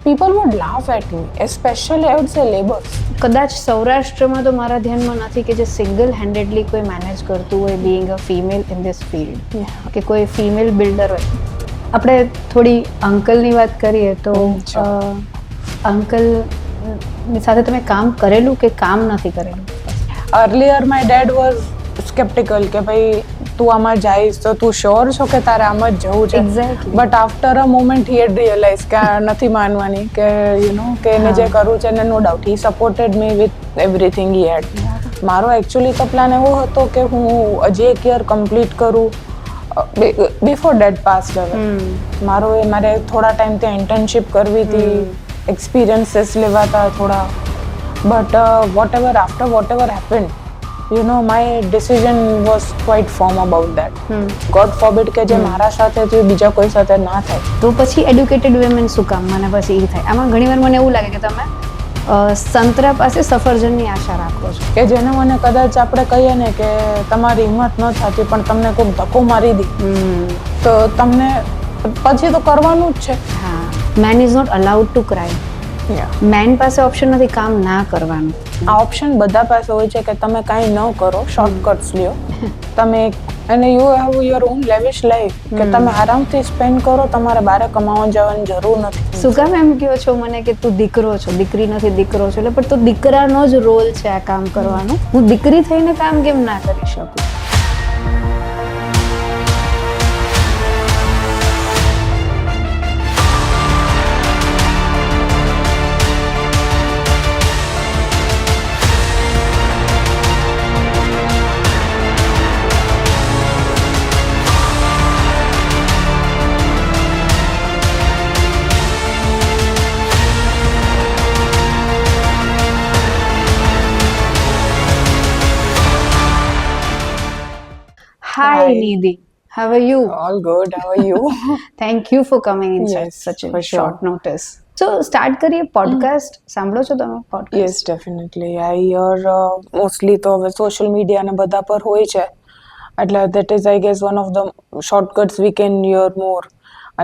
people would laugh at me, especially I would say labours. કદાચ સૌરાષ્ટ્રમાં તો મારા ધ્યાનમાં નથી કે જે સિંગલ હેન્ડેડલી કોઈ મેનેજ કરતું હોય being a female in this field, કે કોઈ ફિમેલ બિલ્ડર હોય. આપણે થોડી અંકલની વાત કરીએ તો અંકલની સાથે તમે કામ કરેલું કે કામ નથી કરેલું? Earlier my dad was skeptical કે ભાઈ તું આમાં જઈશ તો તું શ્યોર છો કે તારે આમ જ જવું છે? Exactly. But after a moment he had realise કે આ નથી માનવાની, કે યુ નો કે એને જે કરવું છે એને no doubt he supported me with everything he had. મારો એકચ્યુઅલી તો પ્લાન એવો હતો કે હું હજી એક યર કમ્પ્લીટ કરું બિફોર ડેડ પાસ્ડ અવે. મારે થોડા ટાઈમ ત્યાં ઇન્ટર્નશિપ કરવી હતી, એક્સપિરિયન્સીસ લેવા હતા થોડા. But what ever happened, you know, my decision was quite firm about that. God forbid કે જે મારા સાથે થયું બીજા કોઈ સાથે ના થાય. તો પછી એડ્યુકેટેડ વુમેન શું કામ? મને પછી એ થાય. આમાં ઘણીવાર મને એવું લાગે કે તમે સંતરા પાસે સફરજનની આશા રાખો છો, કે જેને મને કદાચ આપણે કહીએ ને કે તમારી હિંમત ન થતી પણ તમને કોઈ ધક્કો મારી દી તો તમને પછી તો કરવાનું જ છે. હા, man is not allowed to cry. Man પાસે ઓપ્શન નથી કામ ના કરવાનું. આ ઓપ્શન બધા પાસે હોય છે કે તમે કાંઈ ન કરો, શોર્ટકટ્સ લ્યો તમે, અને you have your own lavish life, કે તમે આરામથી સ્પેન્ડ કરો, તમારે બહાર કમાવા જવાની જરૂર નથી. શું કામ એમ કહો છો મને કે તું દીકરો છો, દીકરી નથી દીકરો છો? એટલે પણ તો દીકરાનો જ રોલ છે આ કામ કરવાનો. હું દીકરી થઈને કામ કેમ ના કરી શકું? Hi Nidhi, how are you? All good, how are you? Thank you for coming in Yes, such a for short sure. notice. So start કરીએ પોડકાસ્ટ. સાંભળો છો તમે podcast? Yes, definitely. I hear mostly તો હવે social media ને બધા પર હોય છે, એટલે that is I guess one of the shortcuts we can hear more.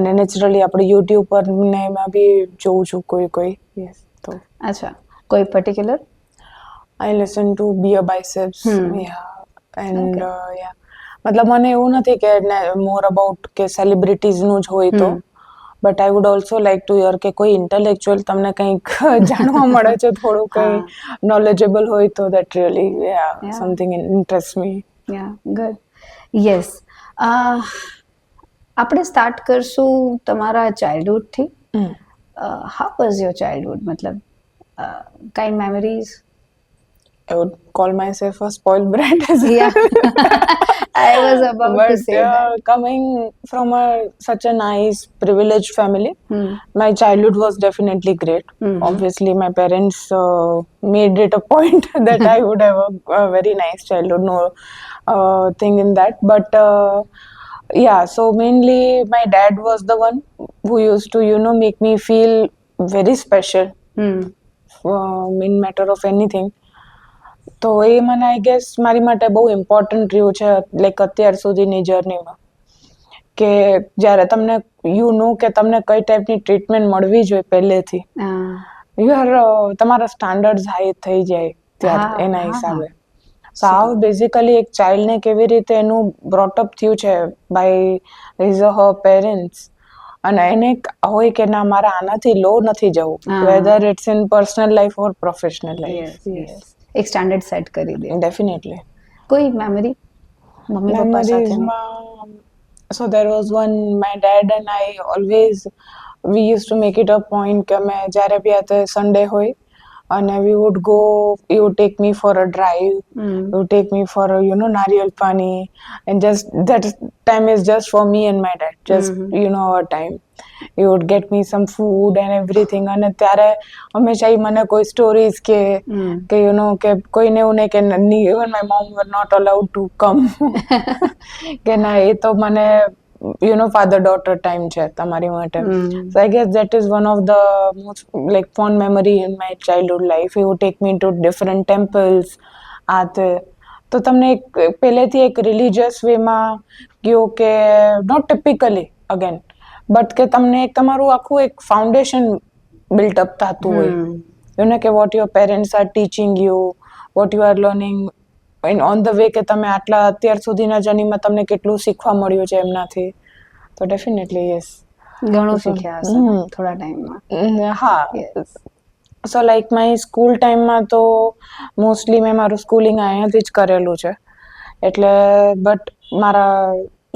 અને નેચરલી આપણે યુટ્યુબ પર ને એમાં બી જોઉં છું કોઈ. Yes, તો અચ્છા, કોઈ particular? I listen to Beer Biceps. Yeah, and yeah. મતલબ મને એવું નથી કે મોર અબાઉટ કે સેલિબ્રિટીઝનું જ હોય તો, but I would also like to here કે કોઈ ઇન્ટેલેક્ચ્યુઅલ તમને કંઈક જાણવા મળે છે, થોડું કંઈ નોલેજેબલ હોય તો that really something interest me. Ya, good. Yes, આપણે સ્ટાર્ટ કરશું તમારા ચાઇલ્ડહુડથી. How was your childhood? મતલબ kind memories? I would call myself a spoiled brat as well. Yeah, I was about to say that. Coming from such a nice, privileged family, my childhood was definitely great. Obviously, my parents made it a point that I would have a very nice childhood. No thing in that. But yeah, so mainly my dad was the one who used to, you know, make me feel very special in matter of anything. તો એ મને I guess મારી માટે બહુ important રહ્યું છે, like અત્યાર સુધીની જર્નીમાં, કે જ્યારે તમને યુ નો કે તમને કઈ ટાઈપની ટ્રીટમેન્ટ મળવી જોઈએ પહેલેથી, તમારા સ્ટાન્ડર્ડ્સ હાઈ થઈ જાય ત્યારે એના હિસાબે. સો હાઉ બેઝિકલી એક ચાઇલ્ડને કેવી રીતે એનું બ્રોટઅપ થયું છે બાય હિઝ હર પેરેન્ટ્સ, અને એને હોય કે ના મારે આનાથી લો નથી જવું, whether it's in personal life or professional life. એક સ્ટાન્ડર્ડ સેટ કરી દે. ડેફિનેટલી. કોઈ મેમરી મમ્મી પપ્પા સાથે? So there was one, my dad and I always, we used to make it a point કે અમે જ્યારે બી આ સન્ડે હોય અને we would go, he would take me for a drive, he would take me for a, you know, nariyal pani, and just that time is just for me and my dad, just you know, our time. He would get me some food and everything, અને ત્યારે હંમેશા એ મને કોઈ stories કે you know કે કોઈને એવું નહીં કે even my mom were not allowed to come કે ના એ તો મને you know father daughter time છે તમારી માટે. So I guess that is one of the most like fond memory in my childhood life. He would take me to different temples. તો તમને એક પહેલેથી એક રિલિજિયસ વેમાં કયો કે નોટ ટિપિકલી અગેન, બટ કે તમને એક તમારું આખું એક ફાઉન્ડેશન બિલ્ટ અપ થતું હોય યુ નો કે vote your parents are teaching you, what you are learning in on the way, કે તમે આટલા અત્યાર સુધીના જર્નીમાં તમને કેટલું શીખવા મળ્યું છે એમનાથી. તો ડેફિનેટલી યસ. ઘણું શીખ્યા હશે થોડા ટાઈમમાં. હા. સો લાઈક માય સ્કૂલ ટાઈમમાં તો મોસ્ટલી મેં મારું સ્કૂલિંગ અહીંયાથી જ કરેલું છે. એટલે બટ મારા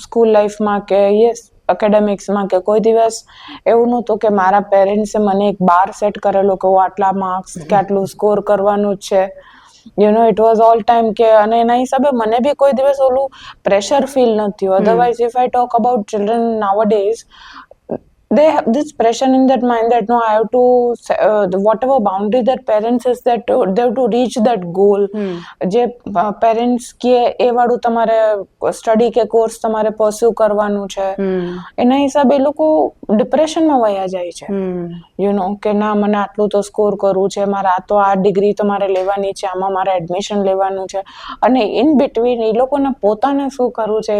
સ્કૂલ લાઈફમાં કે યસ એકેડેમિક્સમાં કે કોઈ દિવસ એવું નહોતું કે મારા પેરેન્ટ્સે મને એક બાર સેટ કરેલો કે હું આટલા માર્ક્સ કે આટલું સ્કોર કરવાનું જ છે. You know it was all time કે, અને એના હિસાબે મને બી કોઈ દિવસ ઓલું પ્રેશર ફીલ નથી થયું. Otherwise if I talk about children now a days, they have this pressure in their mind that no, I have to whatever boundary that parents is, that they have to reach that goal. જે parents કે એ વાળું તમારે study કે course તમારે pursue કરવાનું છે, એના હિસાબે એ લોકો ડિપ્રેશનમાં વયા જાય છે. યુ નો કે ના, મને આટલું તો સ્કોર કરવું છે, મારે આ તો આ ડિગ્રી તો મારે લેવાની છે, આમાં મારે એડમિશન લેવાનું છે, અને ઇન બિટવીન એ લોકોને પોતાને શું કરવું છે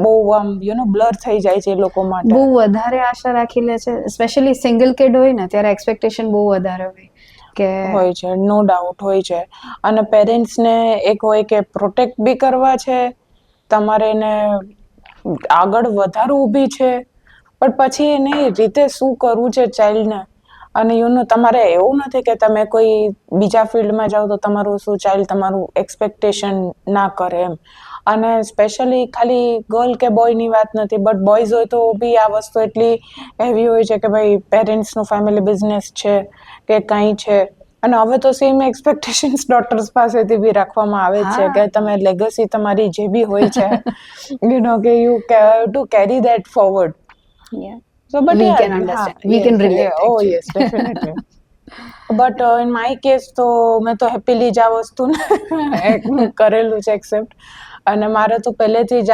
બહુ આમ યુ નો બ્લર થઈ જાય છે એ લોકો માટે. બહુ વધારે આશા રાખી લે છે, સ્પેશિયલી સિંગલ કિડ હોય ને ત્યારે એક્સપેક્ટેશન બહુ વધારે હોય કે હોય છે, નો ડાઉટ હોય છે. અને પેરેન્ટ્સને એક હોય કે પ્રોટેક્ટ બી કરવા છે, તમારે એને આગળ વધારવું ઊભી છે, પણ પછી એને રીતે શું કરવું છે ચાઇલ્ડને. અને યુ નો તમારે એવું નથી કે તમે કોઈ બીજા ફિલ્ડમાં જાઓ તો તમારું શું ચાઇલ્ડ તમારું એક્સપેક્ટેશન ના કરે એમ. અને સ્પેશિયલી ખાલી ગર્લ કે બોયની વાત નથી, બટ બોયઝ હોય તો બી આ વસ્તુ એટલી હેવી હોય છે કે ભાઈ પેરેન્ટ્સનું ફેમિલી બિઝનેસ છે કે કાંઈ છે. અને હવે તો સેમ એક્સપેક્ટેશન્સ ડોટર્સ પાસેથી બી રાખવામાં આવે છે કે તમે લેગસી તમારી જે બી હોય છે, યુ નો કે you two carry that forward. So, but we yeah, can understand, we can relate. oh yes, definitely. But in my case તો મેં તો હેપીલી જ આ વસ્તુને કરેલું છે એક્સેપ્ટ. અને મારે તો પહેલેથી જ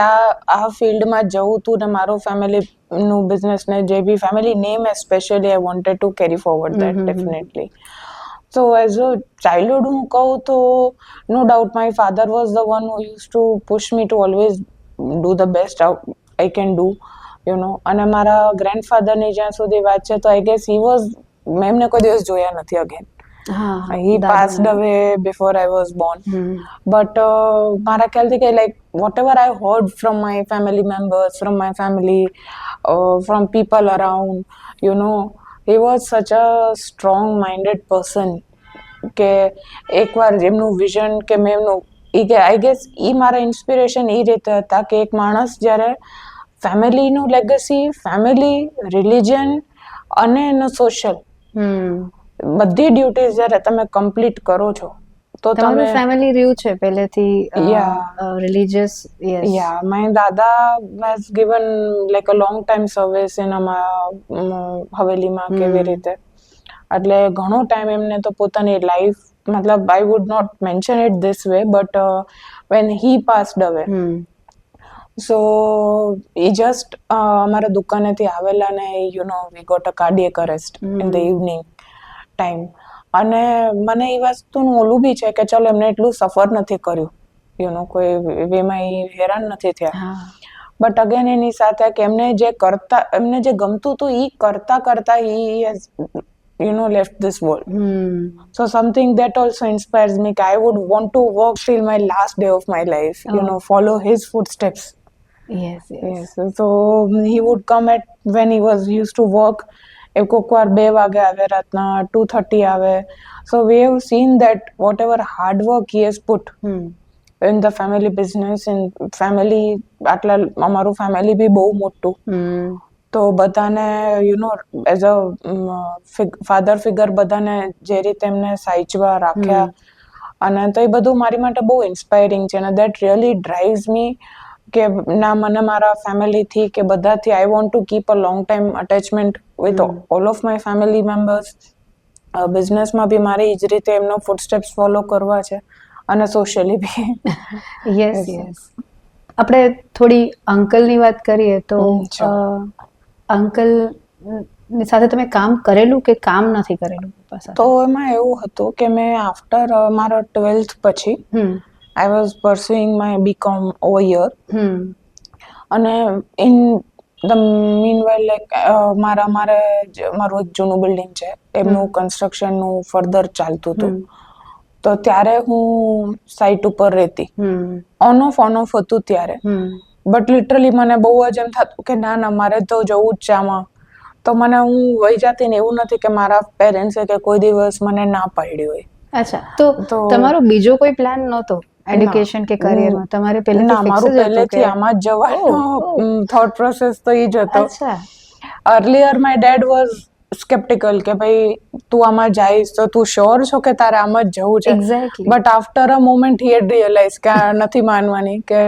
આ ફિલ્ડમાં જવું હતું, ને મારો ફેમિલીનું બિઝનેસ ને જે બી family name especially I wanted to carry forward that definitely. So as a childhood હું કહું તો no doubt my father was the one who use to push me to always do the best I can do, you know. અને મારા ગ્રેન્ડફાધરની જ્યાં સુધી વાત છે તો આઈ ગેસ હી વોઝ, મેં એમને કોઈ દિવસ જોયા નથી again. He passed away before I was born. But મારા ખ્યાલથી કે like whatever I heard from my family members, from my family, from people around, you know, he was such a strong minded person કે એકવાર એમનું vision કે મેં એમનું I guess એ મારા ઇન્સ્પિરેશન એ રીતે હતા કે એક માણસ જ્યારે ફેમિલીનું લેગસી, ફેમિલી, રિલિજન અને એનો સોશિયલ બધી ડ્યુટીઝ જ્યારે તમે કમ્પ્લીટ કરો છો તો તમારું તમે ફેમિલી રહ્યું છે પહેલેથી religious? Yeah, my dada has given like a long time service in હવેલીમાં કેવી રીતે, એટલે ઘણો ટાઈમ એમને તો પોતાની લાઈફ, મતલબ I would not mention it this way, but when he passed away so એ જસ્ટ અમારા દુકાનેથી આવેલા ને you know we got a cardiac arrest in the evening time. અને મને એ વસ્તુનું ઓલું બી છે કે ચલો એમને એટલું સફર નથી કર્યું, યુ નો કોઈ વેમાં એ હેરાન નથી થયા, બટ અગેન એની સાથે કે એમને જે ગમતું હતું એ કરતા કરતા he has you know left this world. So something that also inspires me, I would want to work till my last day of my life, you know, follow his footsteps. Yes. So he would come at when he used to work, કોક વાર 2 વાગે આવે રાતના, 2:30 આવે. So we have seen that whatever hard work he has put in the family business, in family, આટલા અમારું family બી બહુ મોટું, તો બધાને you know as a father figure બધાને જે રીતે એમને સાચવા રાખ્યા, અને તો એ બધું મારી માટે બહુ ઇન્સ્પાયરિંગ છે. અને દેટ રિયલી ડ્રાઈવ્સ મી કે ના, મને મારા ફેમિલીથી કે બધાથી આઈ want to keep a long time attachment with all of my family members. બિઝનેસમાં બી મારે એ જ રીતે એમનો ફૂટસ્ટેપ્સ ફોલો કરવા છે, અને સોશિયલી બી. યસ. આપણે થોડી અંકલની વાત કરીએ તો અંકલ સાથે તમે કામ કરેલું કે કામ નથી કરેલું? તો એમાં એવું હતું કે મેં આફ્ટર મારા 12th પછી I was pursuing my BCom over year, અને ઇન મીનવાઇલ લાઈક મારું એક જૂનું બિલ્ડિંગ છે એમનું કન્સ્ટ્રક્શનનું ફર્ધર ચાલતું હતું. તો ત્યારે હું સાઇટ ઉપર રહેતી, ઓન ઓફ હતું ત્યારે. બટ લિટરલી મને બહુ જ એમ થતું કે ના મારે તો જવું જ છે આમાં. તો મને હું વહી જતી ને એવું નથી કે મારા પેરેન્ટ્સે કે કોઈ દિવસ મને ના પાડી હોય. અચ્છા, તો તમારો બીજો કોઈ પ્લાન નહોતો એડ્યુકેશન કે કરિયરમાં? તમારે પહેલેથી ના, ફિક્સ મારું જ હતું પહેલેથી કે આમાં જ જવાનો થોટ પ્રોસેસ તો એ જ હતો. અચ્છા. Earlier my dad was sceptical કે ભાઈ તું આમાં જઈશ તો તું શ્યોર છો કે તારે આમાં જ જવું છે? Exactly. But after a moment he had realise કે આ નથી માનવાની, કે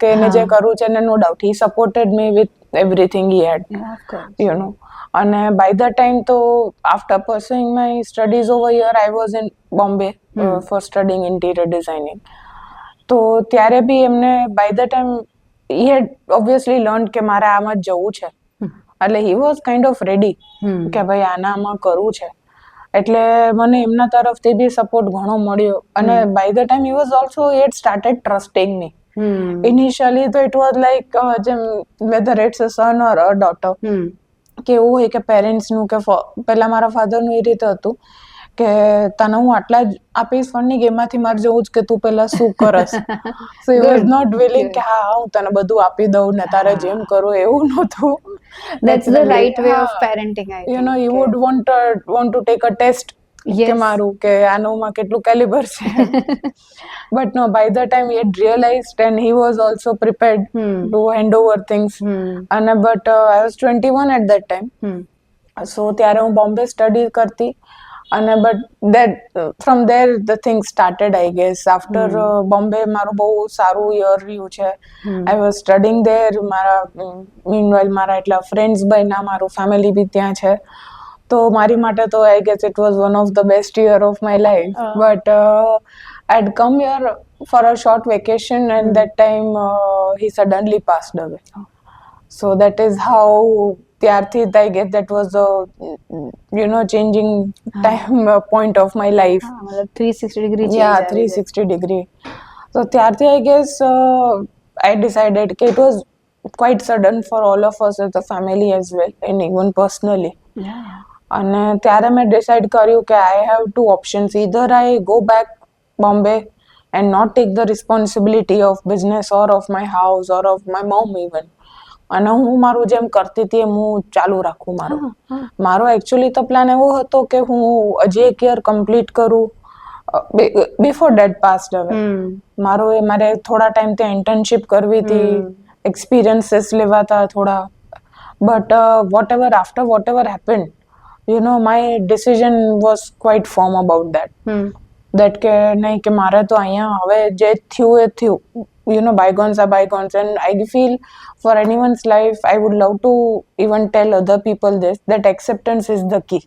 કે એને જે કરવું છે એને no doubt he supported me with everything he had, અને બાય ધ ટાઈમ તો after pursuing my studies over here I was in Bombay for studying interior designing. તો ત્યારે બી એમને by the time he had obviously learn કે મારે આમાં જ જવું છે, એટલે he was kind of ready કે ભાઈ આમાં કરવું છે. એટલે મને એમના તરફથી બી સપોર્ટ ઘણો મળ્યો, અને by the time he was also he had started trusting me. Initially તો ઇટ વોઝ લાઈક જેમ whether it's a son or a daughter, કે એવું હોય કે પેરેન્ટ્સનું કે પહેલા મારા ફાધરનું એ રીતે હતું કે તને હું આટલા જ આપીશ ફંડિંગ, એમાંથી મારે જોવું જ કે તું પહેલા શું કરસ. સો હી વોઝ નોટ વિલિંગ કે હા હું તને બધું આપી દઉં ને તારે જેમ કરવું એવું નહોતું. That's the right way of parenting, I think. You would want to take a test કે મારું કે આનોમાં કેટલું કેલિબર છે. But no, by the time he had realized and he was also prepared to hand over things. And but I was 21 at that time. So ત્યારે હું Bombay study કરતી, અને but that from there the thing started, I guess. After Bombay મારું બહુ સારું year રહ્યું છે. I was studying there. meanwhile મારા એટલા ફ્રેન્ડ્સ બન્યા, મારું ફેમિલી બી ત્યાં છે. તો મારી માટે તો I guess it was one of the best year of my life. But I'd come here for a short vacation, and that time he suddenly passed away. So that is how ત્યારથી I guess that was the changing time point of my life. 360 degree change. Yeah, 360 degree. So ત્યારથી I guess I decided કે it was quite sudden for all of us as a family as well, and even personally. અને ત્યારે મેં decide કર્યું કે I have two options, either I go back Bombay and not take the responsibility of business or of my house or of my mom even. અને હું મારું જેમ કરતી હતી એમ હું ચાલુ રાખું મારો એકચ્યુઅલી તો પ્લાન એવો હતો કે હું હજી એક યર કમ્પ્લીટ કરું બિફોર ડેડ પાસ્ડ અવે. મારે થોડા ટાઈમ ત્યાં ઇન્ટર્નશિપ કરવી હતી, એક્સપિરિયન્સીસ લેવાતા થોડા. But what ever happen, my decision was quite firm about that. That કે નહીં, કે મારે તો અહીંયા હવે જે થયું એ થયું, bygones are bygones. And I feel for anyone's life I would love to even tell other people this, that acceptance is the key.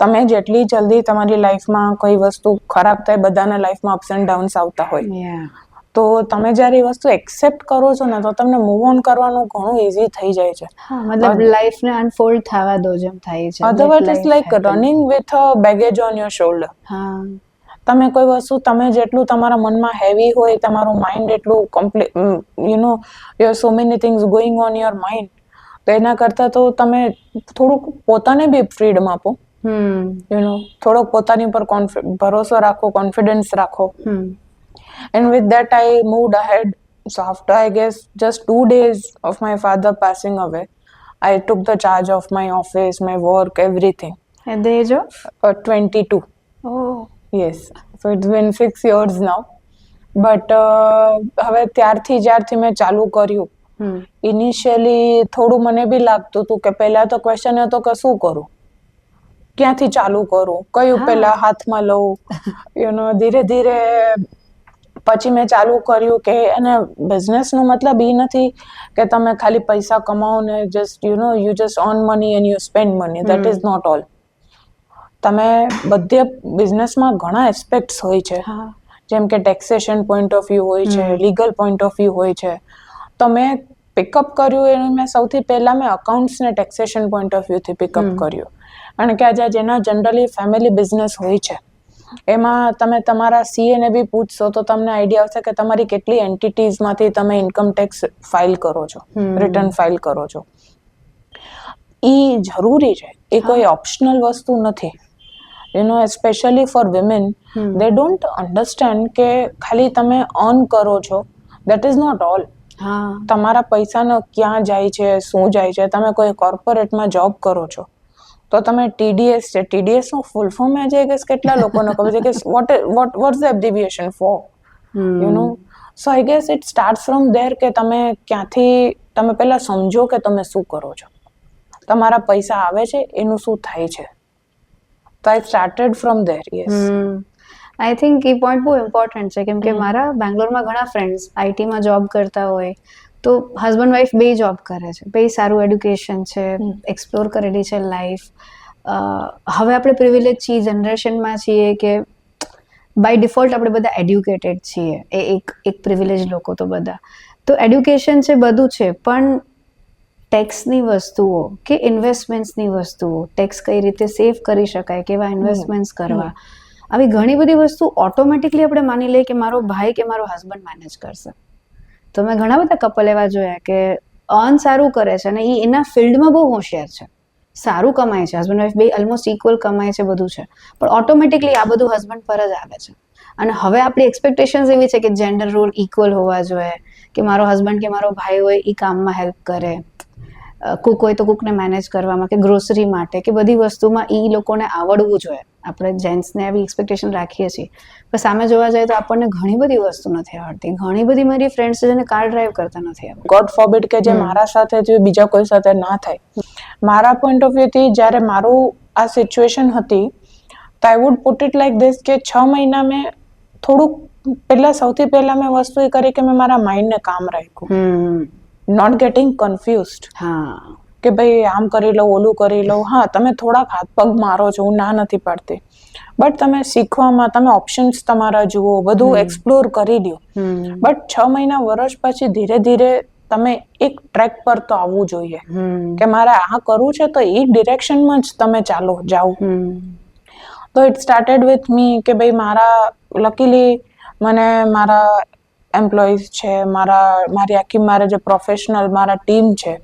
તમે જેટલી જલ્દી તમારી લાઈફમાં કોઈ વસ્તુ ખરાબ થાય, બધાના લાઈફમાં અપ્સ એન્ડ ડાઉન્સ આવતા હોય, તો તમે જ્યારે એ વસ્તુ એક્સેપ્ટ કરો છો ને તો તમને મૂવ ઓન કરવાનું ઘણું ઈઝી થઈ જાય છે. મતલબ લાઈફને અનફોલ્ડ થવા દો જેમ થાય છે. Otherwise it's like running with a baggage on your shoulder. તમે કોઈ વસ્તુ તમે જેટલું તમારા મનમાં હેવી હોય, તમારું માઇન્ડ એટલું you so many things going on your mind, તો એના કરતાં તો તમે થોડુંક પોતાને બી ફ્રીડમ આપો. થોડોક પોતાની ઉપર ભરોસો રાખો, કોન્ફિડન્સ રાખો. And with that I moved ahead. So after I guess just 2 days of my father passing away, I took the charge of my office, my work, everything. At the age of? 22. Oh. Yes. So it's been 6 years now. But હવે ત્યારથી જ્યારથી મેં ચાલુ કર્યું, initially થોડું મને બી લાગતું હતું કે પહેલા તો ક્વેશ્ચન હતો કે શું કરું, ક્યાંથી ચાલુ કરું, કયું પહેલા હાથમાં લઉં, ધીરે ધીરે પછી મેં ચાલુ કર્યું કે, અને બિઝનેસનો મતલબ એ નથી કે તમે ખાલી પૈસા કમાઓ ને you just earn money and you spend money. That is not all. તમે બધે બિઝનેસમાં ઘણા એસ્પેક્ટ્સ હોય છે, જેમ કે ટેક્સેશન પોઈન્ટ ઓફ વ્યૂ હોય છે, લીગલ પોઈન્ટ ઓફ વ્યૂ હોય છે. તો મેં પિકઅપ કર્યું એને મેં સૌથી પહેલાં મેં અકાઉન્ટ્સ ને ટેક્સેશન પોઈન્ટ ઓફ વ્યૂથી પિકઅપ કર્યું. કારણ કે આજે જેના જનરલી ફેમિલી બિઝનેસ હોય છે, એમાં તમે તમારા સીએ ને બી પૂછશો તો તમને આઈડિયા આવશે કે તમારી કેટલી એન્ટિટીઝમાંથી તમે ઇન્કમ ટેક્સ ફાઇલ કરો છો, રિટર્ન ફાઇલ કરો છો. ઈ જરૂરી છે, એ કોઈ ઓપ્શનલ વસ્તુ નથી. Specially four women, they don't understand કે ખાલી તમે અર્ન કરો છો, દેટ ઇઝ નોટ ઓલ. તમારા પૈસાનો ક્યાં જાય છે, શું જાય છે. તમે કોઈ કોર્પોરેટમાં જોબ કરો છો તો તમે ટીડીએસ છે, ટીડીએસ નું ફૂલ ફોર્મ કેટલા લોકોને ખબર છે કે what's the abbreviation for, so I guess it starts from there કે તમે ક્યાંથી તમે પહેલા સમજો કે તમે શું કરો છો, તમારા પૈસા આવે છે એનું શું થાય છે. So I started from there. Yes. I think A point બહુ ઇમ્પોર્ટન્ટ છે કેમ કે મારા બેંગ્લોરમાં ઘણા ફ્રેન્ડ્સ આઈટીમાં જોબ કરતા હોય તો હસબન્ડ વાઈફ બે જોબ કરે છે, બે સારું એડ્યુકેશન છે, એક્સપ્લોર કરેલી છે લાઈફ. હવે આપણે પ્રિવિલેજ જનરેશનમાં છીએ કે બાય ડિફોલ્ટ આપણે બધા એડ્યુકેટેડ છીએ, એ એક પ્રિવિલેજ લોકો તો બધા. તો એડ્યુકેશન છે, બધું છે, પણ ટેક્સની વસ્તુઓ કે ઇન્વેસ્ટમેન્ટ્સની વસ્તુઓ, ટેક્સ કઈ રીતે સેવ કરી શકાય, કેવા ઇન્વેસ્ટમેન્ટ્સ કરવા, આવી ઘણી બધી વસ્તુ ઓટોમેટિકલી આપણે માની લઈએ કે મારો ભાઈ કે મારો હસબન્ડ મેનેજ કરશે. તો મેં ઘણા બધા કપલ એવા જોયા કે અર્ન સારું કરે છે અને એ એના ફિલ્ડમાં બહુ હોશિયાર છે, સારું કમાય છે, હસબન્ડ વાઈફ બે ઓલમોસ્ટ ઇક્વલ કમાય છે, બધું છે, પણ ઓટોમેટિકલી આ બધું હસબન્ડ પર જ આવે છે. અને હવે આપણી એક્સપેક્ટેશન્સ એવી છે કે જેન્ડર રોલ ઇક્વલ હોવા જોઈએ, કે મારો હસબન્ડ કે મારો ભાઈ હોય એ કામમાં હેલ્પ કરે, કુક હોય તો કુકને મેનેજ કરવામાં કે ગ્રોસરી માટે કે બધી વસ્તુમાં એ લોકોને આવડવું જોઈએ. આપણે જેન્ટ્સને આવી એક્સપેક્ટેશન રાખીએ છીએ, પણ સામે જોવા જઈએ તો આપણને ઘણી બધી વસ્તુ નથી આવડતી. ઘણી બધી મારી ફ્રેન્ડ્સ છે જેને કાર ડ્રાઈવ કરતા નથી આવડતું. ગોડ ફોરબિડ કે જે મારા સાથે જે બીજા કોઈ સાથે ના થાય. મારા પોઈન્ટ ઓફ વ્યૂ થી જ્યારે મારું આ સિચ્યુએશન હતી તો I would put it like this કે 6 મહિના મેં થોડુંક સૌથી પહેલા મેં વસ્તુ એ કરી કે મેં મારા માઇન્ડને કામ રાખ્યું, નોટ ગેટિંગ કન્ફ્યુઝડ. કે ભાઈ આમ કરી લઉં, ઓલું કરી લઉં. હા, તમે થોડાક હાથ પગ મારો છો, હું ના નથી પાડતી, બટ તમે શીખવામાં તમે ઓપ્શન્સ તમારા જુઓ, બધું એક્સપ્લોર કરી લ્યો. બટ 6 મહિના વર્ષ પછી ધીરે ધીરે તમે એક ટ્રેક પર તો આવવું જોઈએ કે મારે આ કરવું છે, તો એ ડિરેક્શનમાં જ તમે જાઓ. તો ઇટ સ્ટાર્ટેડ વિથ મી કે ભાઈ લકીલી મને મારા એમ્પ્લોઈઝ છે, મારી આખી મારા જે પ્રોફેશનલ મારા ટીમ છે,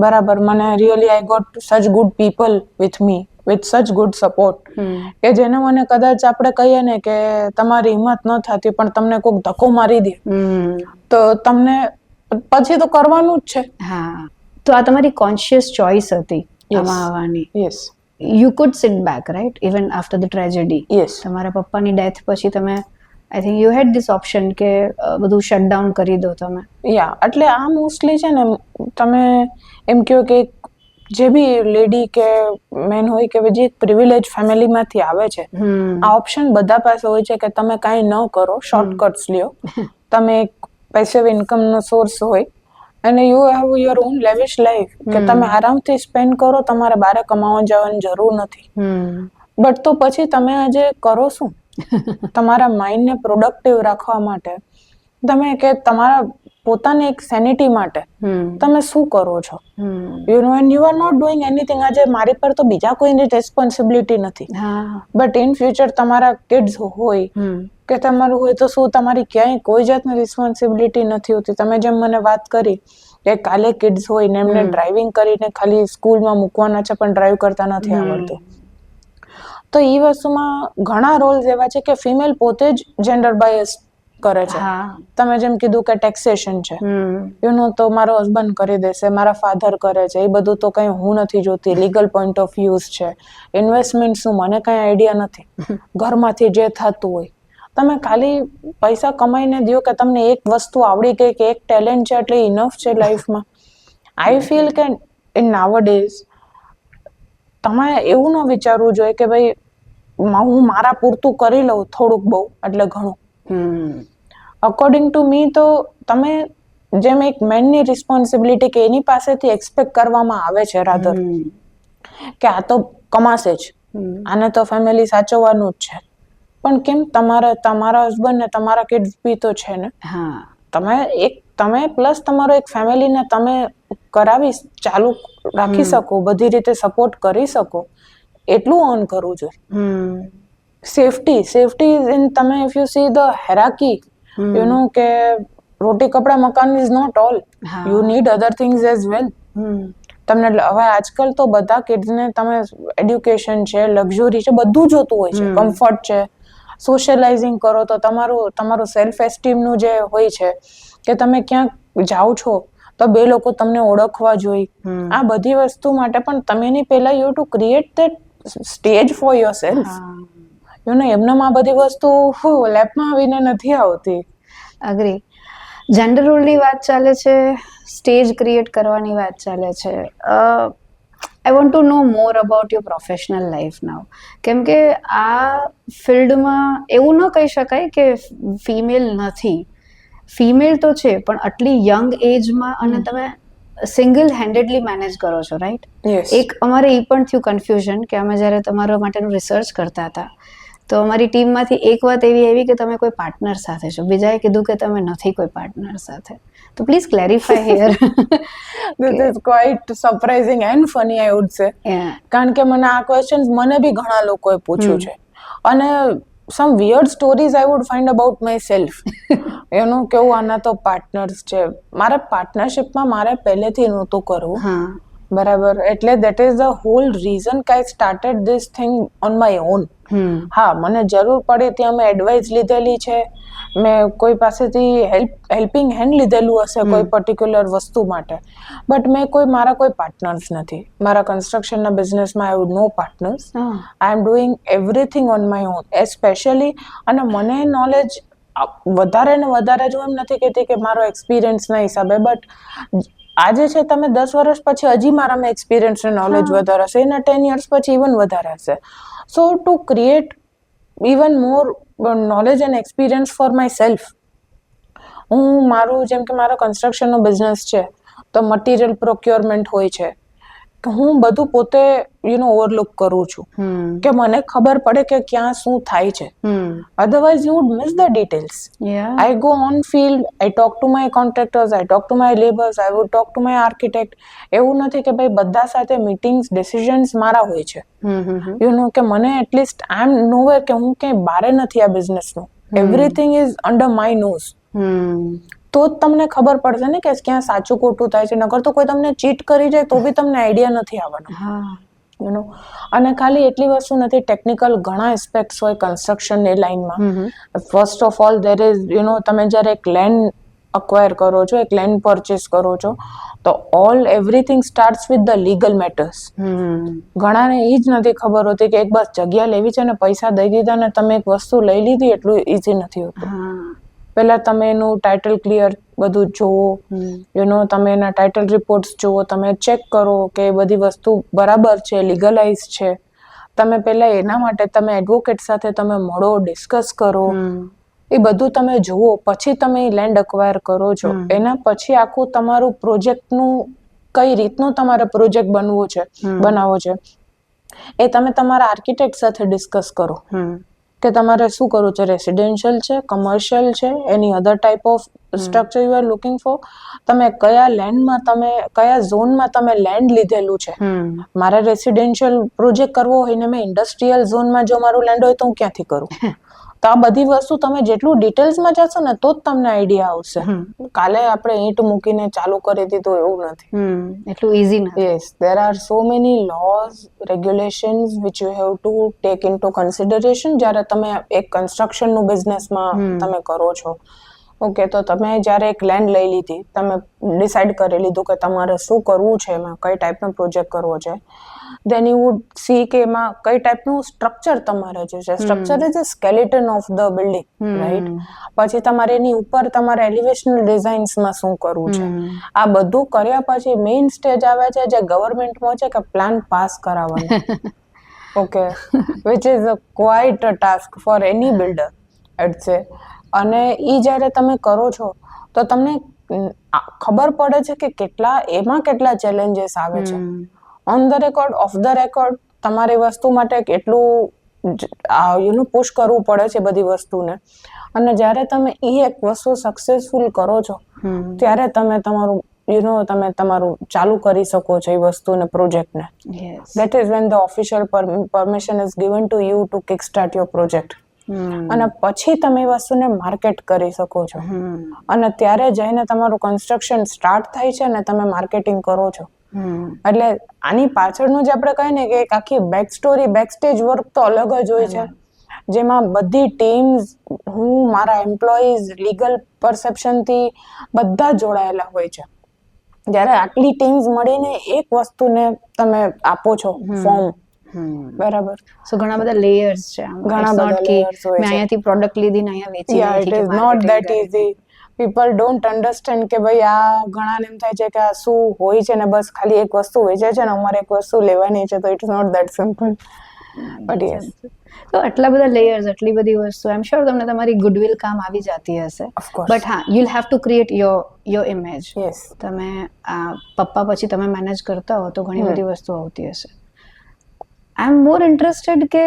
બરાબર, મને really I got such good people with me, with such good support, કે જેને મને કદાચ આપણે કહીએ ને કે તમારી હિંમત ન થતી પણ તમને કોઈક ધક્કો મારી દે તો તમને પછી તો કરવાનું જ છે. તો આ તમારી કોન્શિયસ ચોઇસ હતી આમાં આવવાની. Yes, you could sit back, right, even after the tragedy. Yes, તમારા પપ્પાની ડેથ પછી તમે I think you had this option કે બધું શટડાઉન કરી દો તમે. યા, એટલે આ મોસ્ટલી છે ને, તમે એમ કહો કે જે બી લેડી કે મેન હોય કે જે પ્રિવિલેજ ફેમિલીમાંથી આવે છે, આ ઓપ્શન બધા પાસે હોય છે કે તમે કાંઈ ન કરો, શોર્ટકટ્સ લ્યો, તમે એક પેસિવ ઇન્કમનો સોર્સ હોય અને you have your own lavish life, કે તમે આરામથી સ્પેન્ડ કરો, તમારે બહાર કમાવા જવાની જરૂર નથી. બટ તો પછી તમે આજે કરો શું? તમારા માઇન્ડને પ્રોડક્ટિવ રાખવા માટે તમે કે તમારા પોતાની એક સેનિટી માટે તમે શું કરો છો? And you are not doing anything. આજે મારી પર તો બીજા કોઈની રેસ્પોન્સિબિલિટી નથી, બટ ઇન ફ્યુચર તમારા કિડ્સ હોય કે તમારું હોય તો શું તમારી ક્યાંય કોઈ જાતની રિસ્પોન્સિબિલિટી નથી હોતી. તમે જેમ મને વાત કરી કે કાલે કિડ્સ હોય ને એમને ડ્રાઇવિંગ કરીને ખાલી સ્કૂલમાં મૂકવાના છે પણ ડ્રાઈવ કરતા નથી આવડતું, તો એ વસ્તુમાં ઘણા રોલ્સ એવા છે કે ફિમેલ પોતે જ જેન્ડર બાયસ કરે છે. તમે જેમ કીધું કે ટેક્સેશન છે, તો મારો હસબન્ડ કરી દેશે, મારા ફાધર કરે છે, એ બધું તો કઈ હું નથી જોતી. લીગલ પોઈન્ટ ઓફ વ્યૂઝ છે, ઇન્વેસ્ટમેન્ટનું મને કઈ આઈડિયા નથી. ઘરમાંથી જે થતું હોય તમે ખાલી પૈસા કમાઈને દો કે તમને એક વસ્તુ આવડી ગઈ કે એક ટેલેન્ટ છે એટલે ઇનફ છે લાઈફમાં. આઈ ફીલ કે ઇન નાવડેઝ તમે એવું ન વિચારવું જોઈએ કે ભાઈ હું મારા પૂરતું કરી લઉં થોડુંક બહુ એટલે ઘણું. અકોર્ડિંગ ટુ મી તો તમે જેમ એક મેનની રિસ્પોન્સિબિલિટી કે એની પાસેથી એક્સપેક્ટ કરવામાં આવે છે રાધર કે આ તો કમાશે જ, આને તો ફેમિલી સાચવવાનું જ છે, પણ કેમ તમારા હસબન્ડ ને તમારા કિડ્સ બી તો છે ને. તમે પ્લસ તમારો એક ફેમિલીને તમે ચાલુ રાખી શકો, બધી રીતે સપોર્ટ કરી શકો, એટલું ઓન કરવું જોઈએ. સેફટી ઇઝ ઇન, તમે if you see the hierarchy, you know કે રોટી કપડા મકાન is not all, you need other things as well. તમને હવે આજકાલ તો બધા કિડ્સને તમે એડ્યુકેશન છે, લક્ઝરી છે, બધું જોતું હોય છે, કમ્ફર્ટ છે, સોશિયલાઇઝિંગ કરો તો તમારું સેલ્ફ એસ્ટીમનું જે હોય છે કે તમે ક્યાંક જાઓ છો તો બે લોકો તમને ઓળખવા જોઈએ, આ બધી વસ્તુ માટે પણ તમે એની પહેલા you to create that stage for your self. You know એમનામાં આ બધી વસ્તુ લેબમાં આવીને નથી આવતી. અગ્રી. જેન્ડર રોલની વાત ચાલે છે, સ્ટેજ ક્રિએટ કરવાની વાત ચાલે છે. I want to know more about your professional life now. કેમ કે આ ફિલ્ડમાં એવું ન કહી શકાય કે ફિમેલ નથી, ફિમેલ તો છે, પણ આટલી યંગ એજમાં અને તમે સિંગલ હેન્ડેડલી મેનેજ કરો છો, રાઈટ? એક અમારે એ પણ થયું કન્ફ્યુઝન કે અમે જ્યારે તમારા માટેનું રિસર્ચ કરતા હતા તો અમારી ટીમમાંથી એક વાત એવી આવી કે તમે કોઈ પાર્ટનર સાથે છો, બીજાએ કીધું કે તમે નથી કોઈ પાર્ટનર સાથે. તો please clarify here. This is quite surprising and funny, I would say. કારણ કે મને આ ક્વેશ્ચન્સ મને બી ઘણા લોકોએ પૂછ્યું છે અને some weird stories I would find about myself. You know, કેવું આના તો પાર્ટનર્સ છે. મારે પાર્ટનરશિપમાં મારે પહેલેથી નહોતું કરવું. બરાબર, એટલે that is the whole reason કે I started this thing on my own. હા, મને જરૂર પડી ત્યાં મેં એડવાઇસ લીધેલી છે, મેં કોઈ પાસેથી હેલ્પિંગ હેન્ડ લીધેલું હશે કોઈ પર્ટિક્યુલર વસ્તુ માટે, બટ મેં મારા કોઈ પાર્ટનર્સ નથી. મારા કન્સ્ટ્રક્શનના બિઝનેસમાં I would no partners. I am doing everything on my own especially. અને મને નોલેજ વધારે ને વધારે જો એમ નથી કહેતી કે મારો એક્સપિરિયન્સના હિસાબે, બટ આજે છે તમે 10 વર્ષ પછી હજી મારામાં એક્સપિરિયન્સ ને નોલેજ વધારે હશે, એના 10 years પછી ઇવન વધારે હશે. So to create even more knowledge and experience for myself, હું મારું જેમ કે મારો કન્સ્ટ્રક્શનનો બિઝનેસ છે તો મટીરિયલ પ્રોક્યોરમેન્ટ હોય છે કે હું બધું પોતે ઓવરલુક કરું છું કે મને ખબર પડે કે ક્યાં શું થાય છે. Otherwise you would miss the details. I go on field, I talk to my contractors, I talk to my labours, I would talk to my architect. એવું નથી કે ભાઈ બધા સાથે મીટિંગ્સ, ડિસિઝન્સ મારા હોય છે. યુ નો કે મને એટલીસ્ટ આઈ એમ નોવેર કે હું ક્યાંય બારે નથી આ બિઝનેસનું. Everything is under my nose. તો જ તમને ખબર પડશે ને કે ક્યાં સાચું ખોટું થાય છે, નકર તો કોઈ તમને ચીટ કરી જાય તો બી તમને આઈડિયા નથી આવવાનો. યુ નો, અને ખાલી એટલી વસ્તુ નથી, ટેકનિકલ ઘણા એસ્પેક્ટ્સ હોય કન્સ્ટ્રક્શનની લાઈનમાં. First of all there is તમે જ્યારે એક લેન્ડ અક્વાયર કરો છો, એક લેન્ડ પરચેસ કરો છો તો everything starts with the legal matters. ઘણાને એ જ નથી ખબર હોતી કે એક બસ જગ્યા લેવી છે ને પૈસા દઈ દીધા ને તમે એક વસ્તુ લઈ લીધી, એટલું ઇઝી નથી હોતું. પહેલા તમે એનું ટાઇટલ ક્લિયર બધું જોવો, તમે એના ટાઇટલ રિપોર્ટ્સ જોવો, તમે ચેક કરો કે એ બધી વસ્તુ બરાબર છે, લીગલાઇઝ છે. તમે પહેલા એના માટે તમે એડવોકેટ સાથે તમે મળો, ડિસ્કસ કરો, એ બધું તમે જુઓ, પછી તમે લેન્ડ અક્વાયર કરો છો. એના પછી આખું તમારું પ્રોજેક્ટનું કઈ રીતનું તમારે પ્રોજેક્ટ બનાવવો છે એ તમે તમારા આર્કિટેક્ટ સાથે ડિસ્કસ કરો કે તમારે શું કરવું છે, રેસિડેન્શિયલ છે, કમર્શિયલ છે, any other type of structure you are looking for, તમે કયા લેન્ડમાં, તમે કયા ઝોનમાં તમે લેન્ડ લીધેલું છે. મારે રેસિડેન્શિયલ પ્રોજેક્ટ કરવો હોય ને મેં ઇન્ડસ્ટ્રીયલ ઝોનમાં જો મારું લેન્ડ હોય તો હું ક્યાંથી કરું? તો આ બધી વસ્તુ તમે જેટલું ડિટેલ્સમાં જશો ને તો જ તમને આઈડિયા આવશે. કાલે આપણે ઈંટ મૂકીને ચાલુ કરી દીધું એવું નથી, એટલું ઈઝી નથી. Yes, there are so many lose, regulations which you have to take into consideration જ્યારે તમે એક કન્સ્ટ્રક્શનનું બિઝનેસમાં તમે કરો છો. ઓકે, તો તમે જ્યારે એક લેન્ડ લઈ લીધી, તમે ડિસાઇડ કરી લીધું કે તમારે શું કરવું છે, એમાં કઈ ટાઈપનો પ્રોજેક્ટ કરવો છે, then you would see કે એમાં કઈ ટાઈપનું સ્ટ્રક્ચર તમારે જે છે. Structure is a skeleton of the building, right? પછી તમારે એની ઉપર તમારે એલિવેશનલ ડિઝાઇન્સમાં શું કરવું છે, આ બધું કર્યા પછી મેઇન સ્ટેજ આવે છે જે ગવર્મેન્ટમાં છે કે પ્લાન પાસ કરાવવાનો. Okay, which is quite a task for any builder, it's a. અને એ જ્યારે તમે કરો છો તો તમને ખબર પડે છે કે એમાં કેટલા ચેલેન્જીસ આવે છે. On the record, of the record, તમારી વસ્તુ માટે કેટલું પુશ કરવું પડે છે બધી વસ્તુને. અને જ્યારે તમે એ એક વસ્તુ સક્સેસફુલ કરો છો ત્યારે તમે તમારું તમે તમારું ચાલુ કરી શકો છો એ વસ્તુને પ્રોજેક્ટને. Yes. That is when the official permission is given to you to kickstart your project. અને પછી તમે એ વસ્તુને માર્કેટ કરી શકો છો. અને ત્યારે જઈને તમારું કન્સ્ટ્રક્શન સ્ટાર્ટ થાય છે ને તમે માર્કેટિંગ કરો છો. એટલે આની પાછળનું જે આપણે કહીએ ને કે એક આખી back story, back stage work તો અલગ જ હોય છે, જેમાં બધી ટીમ્સ, હું, મારા એમ્પ્લોઈઝ, લીગલ પરસેપ્શનથી બધા જોડાયેલા હોય છે. જ્યારે આટલી ટીમ્સ મળીને એક વસ્તુને તમે આપો છો ફોર્મ, બરાબર, સો ઘણા બધા લેયર્સ છે. ઘણા બધા લેયર્સ હોય છે. મેં અહીંયાથી પ્રોડક્ટ લીધી ને અહીંયા વેચી ya it is not that easy. People don't understand કે ભાઈ આ ઘણાને એમ થાય છે કે આ શું હોય છે ને બસ ખાલી એક વસ્તુ વેચે છે ને અમારે એક વસ્તુ લેવાની છે, તો it is not that simple. But yes, તો આટલા બધા લેયર્સ, આટલી બધી વસ્તુ, આઈ એમ શ્યોર તમને તમારી ગુડવિલ કામ આવી જતી હશે. Of course. બટ હા, you will have to create your image. Yes. તમે પપ્પા પછી તમે મેનેજ કરતા હો તો ઘણી બધી વસ્તુ આવતી હશે. આઈ એમ મોર ઇન્ટરેસ્ટેડ કે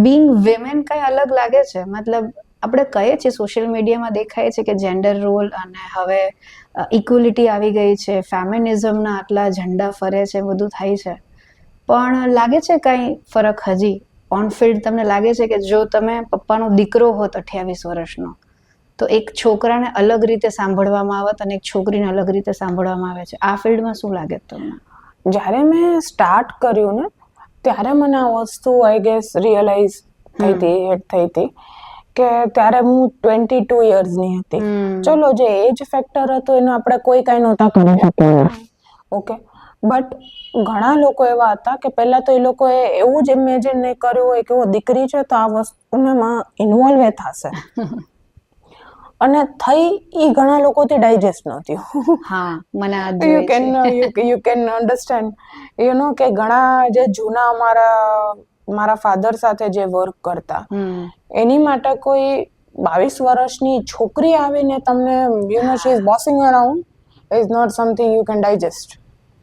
બીંગ વિમેન કઈ અલગ લાગે છે? મતલબ આપણે કહીએ છીએ, સોશિયલ મીડિયામાં દેખાય છે કે જેન્ડર રોલ અને હવે ઇક્વલિટી આવી ગઈ છે, ફેમિનિઝમના આટલા ઝંડા ફરે છે, બધું થાય છે, પણ લાગે છે કઈ ફરક હજી ઓન ફિલ્ડ? તમને લાગે છે કે જો તમે પપ્પાનો દીકરો હોત 28 વર્ષનો તો એક છોકરાને અલગ રીતે સાંભળવામાં આવત અને એક છોકરીને અલગ રીતે સાંભળવામાં આવે છે? આ ફિલ્ડમાં શું લાગે તમને? જ્યારે મેં સ્ટાર્ટ કર્યું ને ત્યારે મને આ વસ્તુ આઈ ગેસ રિયલાઇઝ થઈ હતી કે ત્યારે હું 22 યર્સની હતી. ચલો, જે એજ ફેક્ટર હતો એનો આપણે કોઈ કાંઈ નહોતા કરી શકતા, ઓકે, બટ ઘણા લોકો એવા હતા કે પહેલા તો એ લોકોએ એવું જ ઇમેજિન નહીં કર્યું હોય કે ઓ દીકરી છે તો આ વસ્તુમાં ઇન્વોલ્વ થશે, અને થઈ એ ઘણા લોકોથી ડાયજેસ્ટ ન થયું. હા, મને આ યુ કેન અન્ડરસ્ટેન્ડ કે ઘણા જે જૂના મારા ફાધર સાથે જે વર્ક કરતા, એની માટે કોઈ 22 વર્ષની છોકરી આવીને તમને she is bossing around is not something you can digest.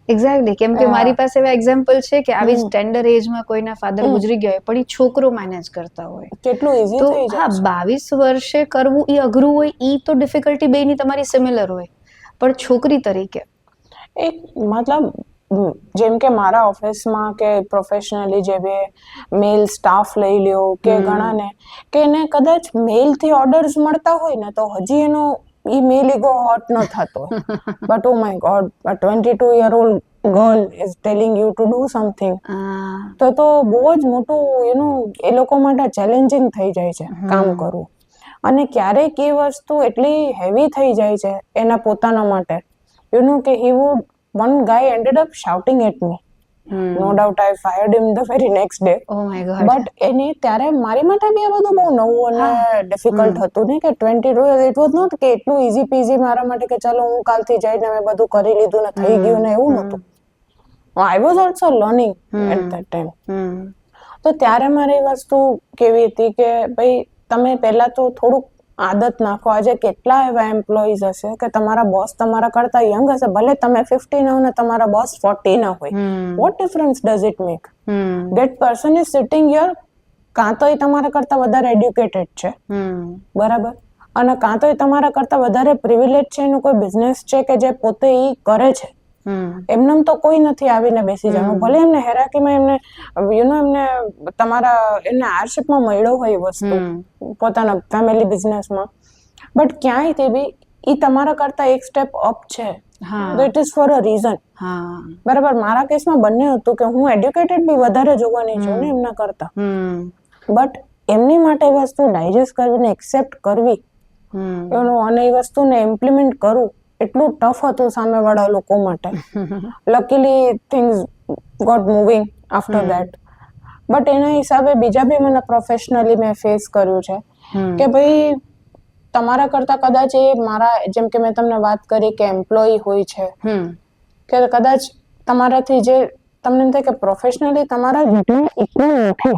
Exactly, કેમ કે મારી પાસે એવા એક્ઝામ્પલ છે કે આવી જ ટેન્ડર એજમાં કોઈના ફાધર ગુજરી ગયા હોય પણ એ છોકરો મેનેજ કરતા હોય. કેટલું ઈઝી તો થઈ જાય. હા, 22 વર્ષે કરવું એ અઘરું હોય, ઈ તો ડિફિકલ્ટી બેની તમારી સિમિલર હોય, પણ છોકરી તરીકે એક મતલબ જેમ કે મારા ઓફિસમાં કે પ્રોફેશનલી જે બે મેલ સ્ટાફ લઈ લ્યો કે ઘણાને કે એને કદાચ મેલથી ઓર્ડર્સ મળતા હોય ને તો હજી એનો ઈ મેલ ઈગો હોટ ન થતો, but oh my God, a 22-year-old girl is telling you to do something, તો બહુ જ મોટું એ લોકો માટે ચેલેન્જિંગ થઈ જાય છે કામ કરવું. અને ક્યારેક એ વસ્તુ એટલી હેવી થઈ જાય છે એના પોતાના માટે, કે he would, one guy ended up shouting at me. No doubt I fired him the very next day. Oh my God. But ત્યારે મારી માટે બી આ બધું બહુ નવું અને ડિફિકલ્ટ હતું ને કે 22 ઇટ વોઝ નોટ કે એટલું ઈઝી પીઝી મારા માટે કે ચાલો હું કાલથી જઈને મેં બધું કરી લીધું ને થઈ ગયું ને, એવું નહોતું. I was also learning at that time. તો ત્યારે મારે એ વસ્તુ કેવી હતી કે ભાઈ તમે પહેલા તો થોડુંક આદત નાખો. આજે કેટલા એવા એમ્પ્લોઈઝ હશે કે તમારા બોસ તમારા કરતા યંગ હશે, ભલે તમે 50 ના હો ને તમારા બોસ 40 ના હોય, what difference does it make? That person is sitting here, કાં તો એ તમારા કરતા વધારે એડ્યુકેટેડ છે, બરાબર, અને કાં તો એ તમારા કરતા વધારે પ્રિવિલેજ છે, એનો કોઈ બિઝનેસ છે કે જે પોતે એ કરે છે. એમને તો કોઈ નથી આવીને બેસી જવાનું, ભલે એમને હેરાકીમાં એમને એમને આરશીપમાં મળ્યો હોય વસ્તુ પોતાના ફેમિલી બિઝનેસમાં, બટ ક્યાંયથી બી એ તમારા કરતા એક સ્ટેપ અપ છે, તો it is for a reason. બરાબર, મારા કેસમાં બંને હતું કે હું એડ્યુકેટેડ બી વધારે જોવાની છું ને એમના કરતા, બટ એમની માટે વસ્તુ ડાયજેસ્ટ કરવી ને એક્સેપ્ટ કરવી અને એ વસ્તુને ઇમ્પ્લિમેન્ટ કરવું એટલું ટફ હતું સામેવાળા લોકો માટે. Luckily things got moving after that. But એના હિસાબે બીજા બી મને પ્રોફેશનલી મેં ફેસ કર્યું છે કે ભાઈ તમારા કરતા કદાચ એ મારા, જેમ કે મેં તમને વાત કરી કે એમ્પ્લોયી હોય છે કે કદાચ તમારાથી જે તમને એમ થાય કે પ્રોફેશનલી તમારા જેટલું એટલું નથી,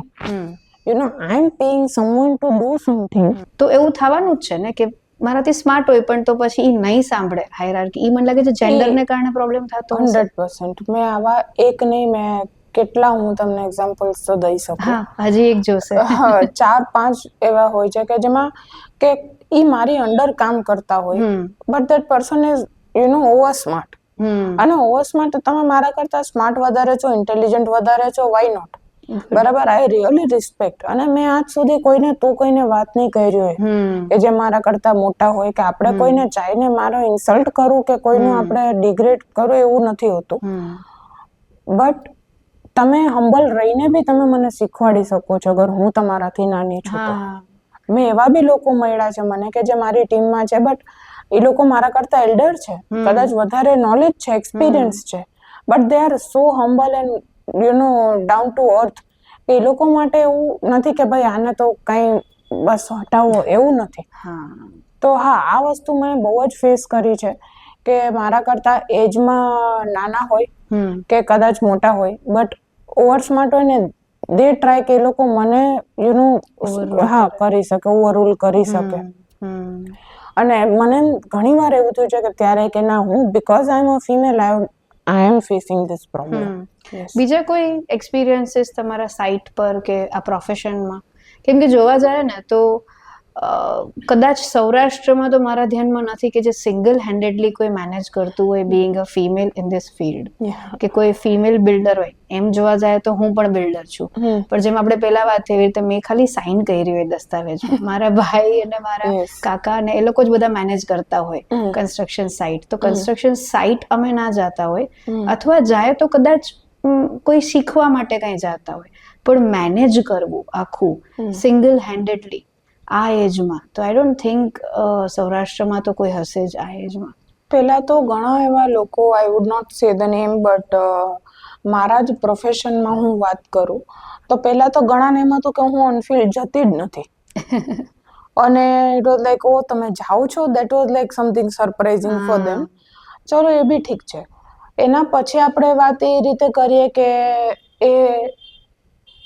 I am paying someone to do something. તો એવું થવાનું જ છે ને કે મારાથી સ્માર્ટ હોય પણ તો પછી ઈ નહીં સાંભળે હાયરાર્કી. ઈ મને લાગે છે જેન્ડરને કારણે પ્રોબ્લેમ થતો 100%. મેં આવા એક નહીં, મેં કેટલા હું તમને એક્ઝામ્પલ્સ તો દઈ શકું. હા, હજી એક જોશે. 4-5 એવા હોય છે કે જેમાં કે એ મારી અંડર કામ કરતા હોય but that person is over smart, અને ઓવર સ્માર્ટ તમે મારા કરતા સ્માર્ટ વધારે છો, ઇન્ટેલિજન્ટ વધારે છો, વાય નોટ? બરાબર, આઈ રિયલી રિસ્પેક્ટ. અને મેં આજ સુધી કોઈને તું કહીને વાત નહીં કરી હોય કે જે મારા કરતા મોટા હોય, કે આપણે કોઈને ચાઈને મારો ઇન્સલ્ટ કરું કે કોઈનું આપણે ડિગ્રેડ કરું એવું નથી હોતું. બટ તમે હમ્બલ રહીને બી તમે મને શીખવાડી શકો છો અગર હું તમારાથી નાની છું તો. મેં એવા બી લોકો મળ્યા છે મને કે જે મારી ટીમમાં છે બટ એ લોકો મારા કરતા એલ્ડર છે, કદાચ વધારે નોલેજ છે, એક્સપિરિયન્સ છે, but they are so humble and down to earth. એ લોકો માટે એવું નથી કે ભાઈ આને તો કઈ બસ હટાવો, એવું નથી. તો હા, આ વસ્તુ મેં બહુ જ ફેસ કરી છે કે મારા કરતા એજમાં નાના હોય કે કદાચ મોટા હોય બટ ઓવર સ્માર્ટ હોય ને, દે ટ્રાય કે એ લોકો મને કરી શકે, ઓવરરૂલ કરી શકે. અને મને ઘણી વાર એવું થયું છે કે ત્યારે કે ના, હું because I am a female I am facing this problem. બીજા કોઈ એક્સપિરિયન્સીસ તમારા સાઇટ પર કે આ પ્રોફેશનમાં? કેમ કે જોવા જાય ને તો કદાચ સૌરાષ્ટ્રમાં તો મારા ધ્યાનમાં નથી કે જે સિંગલ હેન્ડેડલી કોઈ મેનેજ કરતું હોય being a female in this field, કે કોઈ ફિમેલ બિલ્ડર હોય. એમ જોવા જાય તો હું પણ બિલ્ડર છું, પણ જેમ આપણે પહેલા વાત થઈ એવી રીતે મેં ખાલી સાઇન કરી હોય દસ્તાવેજમાં. મારા ભાઈ અને મારા કાકા ને એ લોકો જ બધા મેનેજ કરતા હોય કન્સ્ટ્રક્શન સાઇટ. તો કન્સ્ટ્રક્શન સાઇટ અમે ના જતા હોય, અથવા જાય તો કદાચ કોઈ શીખવા માટે કઈ જતા હોય, પણ મેનેજ કરવું આખું સિંગલ હેન્ડેડલી આ એજમાં, તો આઈ ડોન્ટ થિંક સૌરાષ્ટ્રમાં તો કોઈ હશે જ આ એજમાં. પહેલા તો ઘણા એવા લોકો, I would not say the name, but મારા જ પ્રોફેશનમાં હું વાત કરું તો પહેલા તો ઘણાને એમ હતું કે હું ઓનફિલ્ડ જતી જ નથી. અને ઇટ વોઝ લાઈક, ઓ તમે જાઓ છો, that was like something surprising for them. ચલો, એ બી ઠીક છે. એના પછી આપણે વાત એ રીતે કરીએ કે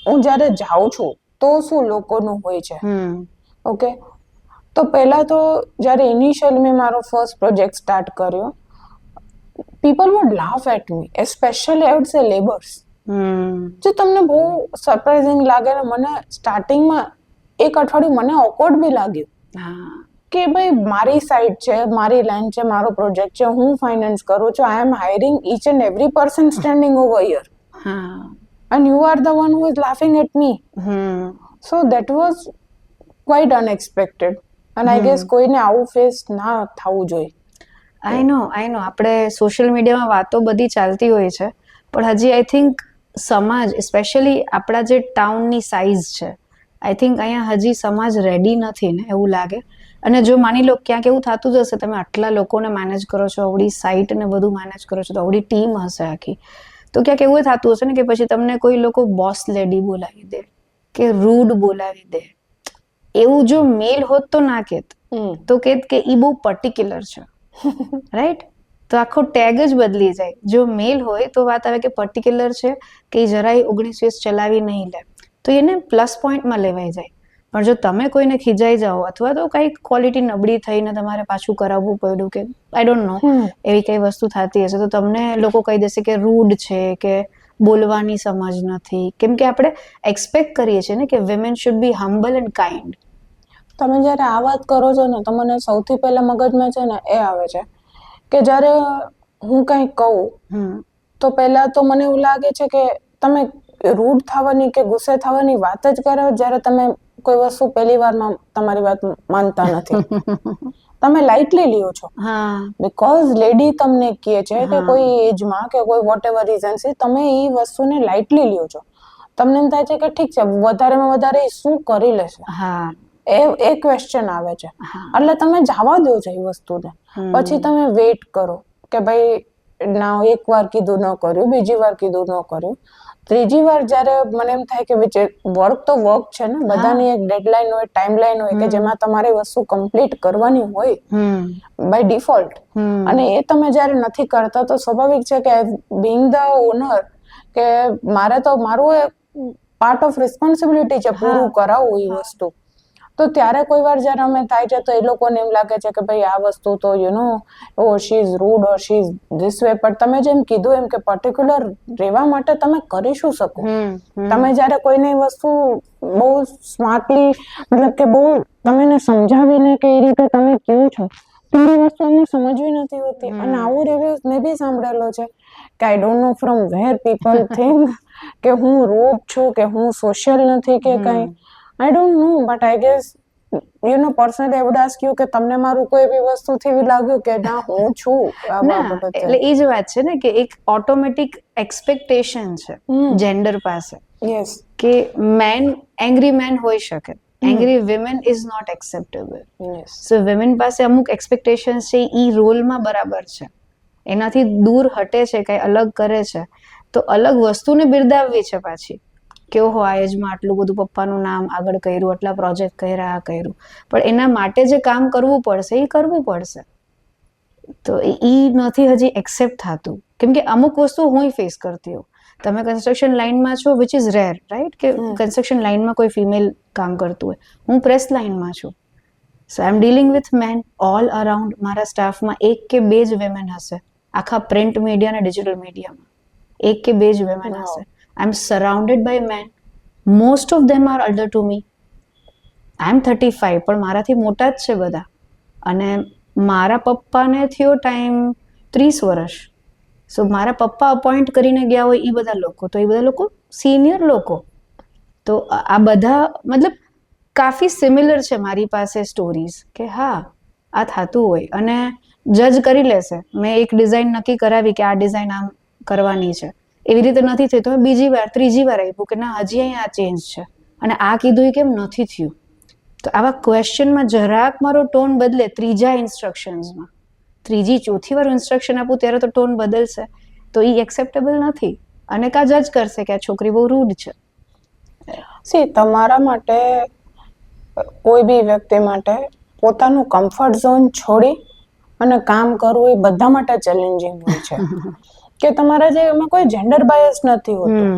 હું જ્યારે જાઉં છું તો શું લોકોનું હોય છે. ઓકે, તો પહેલા તો જ્યારે ઇનિશિયલી મેં મારો ફર્સ્ટ પ્રોજેક્ટ સ્ટાર્ટ કર્યો, people would laugh at me, especially I would say labours. જે તમને બહુ સરપ્રાઇઝિંગ લાગે ને, મને સ્ટાર્ટિંગમાં એક અઠવાડિયું મને ઓકવર્ડ બી લાગ્યું કે ભાઈ મારી સાઇટ છે, મારી લેન્ડ છે, મારો પ્રોજેક્ટ છે, હું ફાઇનાન્સ કરું છું, I am hiring each and every person standing over here, and you are the one who is laughing at me. So that was quite unexpected, and I guess કોઈને આવું face ના થવું જોઈએ. આઈ નો આપણે સોશિયલ મીડિયામાં વાતો બધી ચાલતી હોય છે, પણ હજી આઈ થિંક સમાજ, સ્પેશિયલી આપણા જે ટાઉનની સાઇઝ છે, આઈ થિંક અહીંયા હજી સમાજ રેડી નથી ને એવું લાગે. અને જો માની લો ક્યાંક એવું થતું જ હશે, તમે આટલા લોકોને મેનેજ કરો છો, આવડી સાઇટ ને બધું મેનેજ કરો છો, તો આવડી ટીમ હશે આખી, તો ક્યાંક એવું થતું હશે ને કે પછી તમને કોઈ લોકો બોસ લેડી બોલાવી દે કે રૂડ બોલાવી દે. એવું જો મેલ હોત તો ના કહેત, તો કહેત કે ઈ બહુ પર્ટિક્યુલર છે, રાઈટ? તો આખો ટેગ જ બદલી જાય. જો મેલ હોય તો વાત આવે કે પર્ટિક્યુલર છે, કે જરાય 19-20 ચલાવી નહીં લે, તો એને પ્લસ પોઈન્ટમાં લેવાઈ જાય. પણ જો તમે કોઈને ખીજાઈ જાઓ, અથવા તો કઈ ક્વોલિટી નબળી થઈને તમારે પાછું કરાવવું પડ્યું, કે આઈ ડોન્ટ નો એવી કઈ વસ્તુ થતી હશે, તો તમને લોકો કહી દેશે કે રૂડ છે, કે બોલવાની સમજ નથી. કેમ કે આપણે એક્સપેક્ટ કરીએ છીએ ને કે women should be humble and kind. તમે જ્યારે આ વાત કરો છો ને, તો મને સૌથી પહેલા મગજમાં છે ને એ આવે છે કે જ્યારે હું કંઈ કહું તો પહેલા તો મને એવું લાગે છે કે તમે રૂડ થવાની કે ગુસ્સે થવાની વાત જ કરો જ્યારે તમે કોઈ વસ્તુ પહેલી વારમાં તમારી વાત માનતા નથી. તમે લાઇટલી લ્યો છો, બીકોઝ લેડી તમને કહે છે કે કોઈ એજમાં કે કોઈ વોટ એવર રીઝન છે, તમે એ વસ્તુને લાઇટલી લ્યો છો. તમને એમ થાય છે કે ઠીક છે, વધારેમાં વધારે શું કરી લેશે, એ ક્વેશ્ચન આવે છે. એટલે તમે જવા દો છો એ વસ્તુને, પછી તમે વેઇટ કરો કે ભાઈ ના, એક વાર કીધું ન કર્યું, બીજી વાર કીધું ન કર્યું, ત્રીજી વાર જ્યારે મને એમ થાય કે વર્ક તો વર્ક છે ને, બધાની એક ડેડલાઇન હોય, ટાઈમલાઈન હોય કે જેમાં તમારી વસ્તુ કમ્પ્લીટ કરવાની હોય બાય ડિફોલ્ટ, અને એ તમે જ્યારે નથી કરતા તો સ્વાભાવિક છે કે બિંગ ધ ઓનર કે મારે તો મારું એક પાર્ટ ઓફ રિસ્પોન્સિબિલિટી છે પૂરું કરાવવું એ વસ્તુ. તો ત્યારે કોઈ વાર જ્યારે અમે થાય છે તો એ લોકોને એમ લાગે છે કે ભાઈ આ વસ્તુ તો oh she is rude or she is this way, પણ તમે જેમ કીધું એમ કે પર્ટિક્યુલર રહેવા માટે તમે કરી શું શકો? તમે જ્યારે કોઈને વસ્તુ બહુ સ્માર્ટલી મતલબ કે બહુ તમે એને સમજાવીને કે એ રીતે તમે કહો છો તો એ વસ્તુ અમને સમજવી નથી હોતી. અને આવું રિવ્યુઝ મેં બી સાંભળેલો છે કે I don't know from where people think કે હું રૂડ છું કે હું સોશિયલ નથી કે કંઈ. I don't know, but I guess, personally I would ask you કે તમને મારું કોઈ એવી વસ્તુથી એવી લાગ્યું કે ના હું છું આ બાબતે? એટલે એ જ વાત છે ને કે એક ઓટોમેટિક એક્સપેક્ટેશન છે જેન્ડર પાસે યસ કે એંગ્રી મેન હોઈ શકે, angry women is not acceptable. So women પાસે અમુક એક્સપેક્ટેશન છે, એ રોલમાં બરાબર છે, એનાથી દૂર હટે છે, કઈ અલગ કરે છે, તો અલગ વસ્તુને બિરદાવવી છે પાછી કે ઓહો આ એજમાં આટલું બધું પપ્પાનું નામ આગળ કર્યું, આટલા પ્રોજેક્ટ કર્યા, આ કર્યું, પણ એના માટે જે કામ કરવું પડશે એ કરવું પડશે. તો એ નથી હજી એક્સેપ્ટ થતું, કેમ કે અમુક વસ્તુ હું ફેસ કરતી હોઉં. તમે કન્સ્ટ્રક્શન લાઇનમાં છો, વિચ ઇઝ રેર, રાઈટ, કે કન્સ્ટ્રક્શન લાઇનમાં કોઈ ફિમેલ કામ કરતું હોય. હું પ્રેસ લાઇનમાં છું, so I am dealing with men all around. મારા સ્ટાફમાં 1 કે 2 જ વિમેન હશે, આખા પ્રિન્ટ મીડિયા અને ડિજિટલ મીડિયામાં 1 કે 2 જ વિમેન હશે. I'm surrounded by men. Most of them are older to me. I'm 35, પણ મારાથી મોટા જ છે બધા. અને મારા પપ્પાને થયો ટાઈમ 30 વર્ષ. સો મારા પપ્પા અપોઇન્ટ કરીને ગયા હોય એ બધા લોકો, તો એ બધા લોકો સિનિયર લોકો. તો આ બધા મતલબ કાફી સિમિલર છે મારી પાસે સ્ટોરીઝ કે હા આ થતું હોય, અને જજ કરી લેશે. મેં એક ડિઝાઇન નક્કી કરાવી કે આ ડિઝાઇન આમ કરવાની છે, એવી રીતે નથી થઈ તો બીજી વાર ત્રીજી વાર આપ્યું કે ના હજી અહીંયા આ ચેન્જ છે, અને આ કીધું એ કેમ નથી થયું. તો આવા ક્વેશ્ચનમાં જરાક મારો ટોન બદલે ત્રીજા ઇન્સ્ટ્રક્શન્સમાં, ત્રીજી ચોથી વાર ઇન્સ્ટ્રક્શન આપું ત્યારે તો ટોન બદલશે, તો એ એક્સેપ્ટેબલ નથી, અને કા જજ કરશે કે આ છોકરી બહુ રૂડ છે. તમારા માટે કોઈ બી વ્યક્તિ માટે પોતાનું કમ્ફર્ટ ઝોન છોડી અને કામ કરવું એ બધા માટે ચેલેન્જિંગ હોય છે. કે તમારા જે એમાં કોઈ જેન્ડર બાયસ નથી હોતું,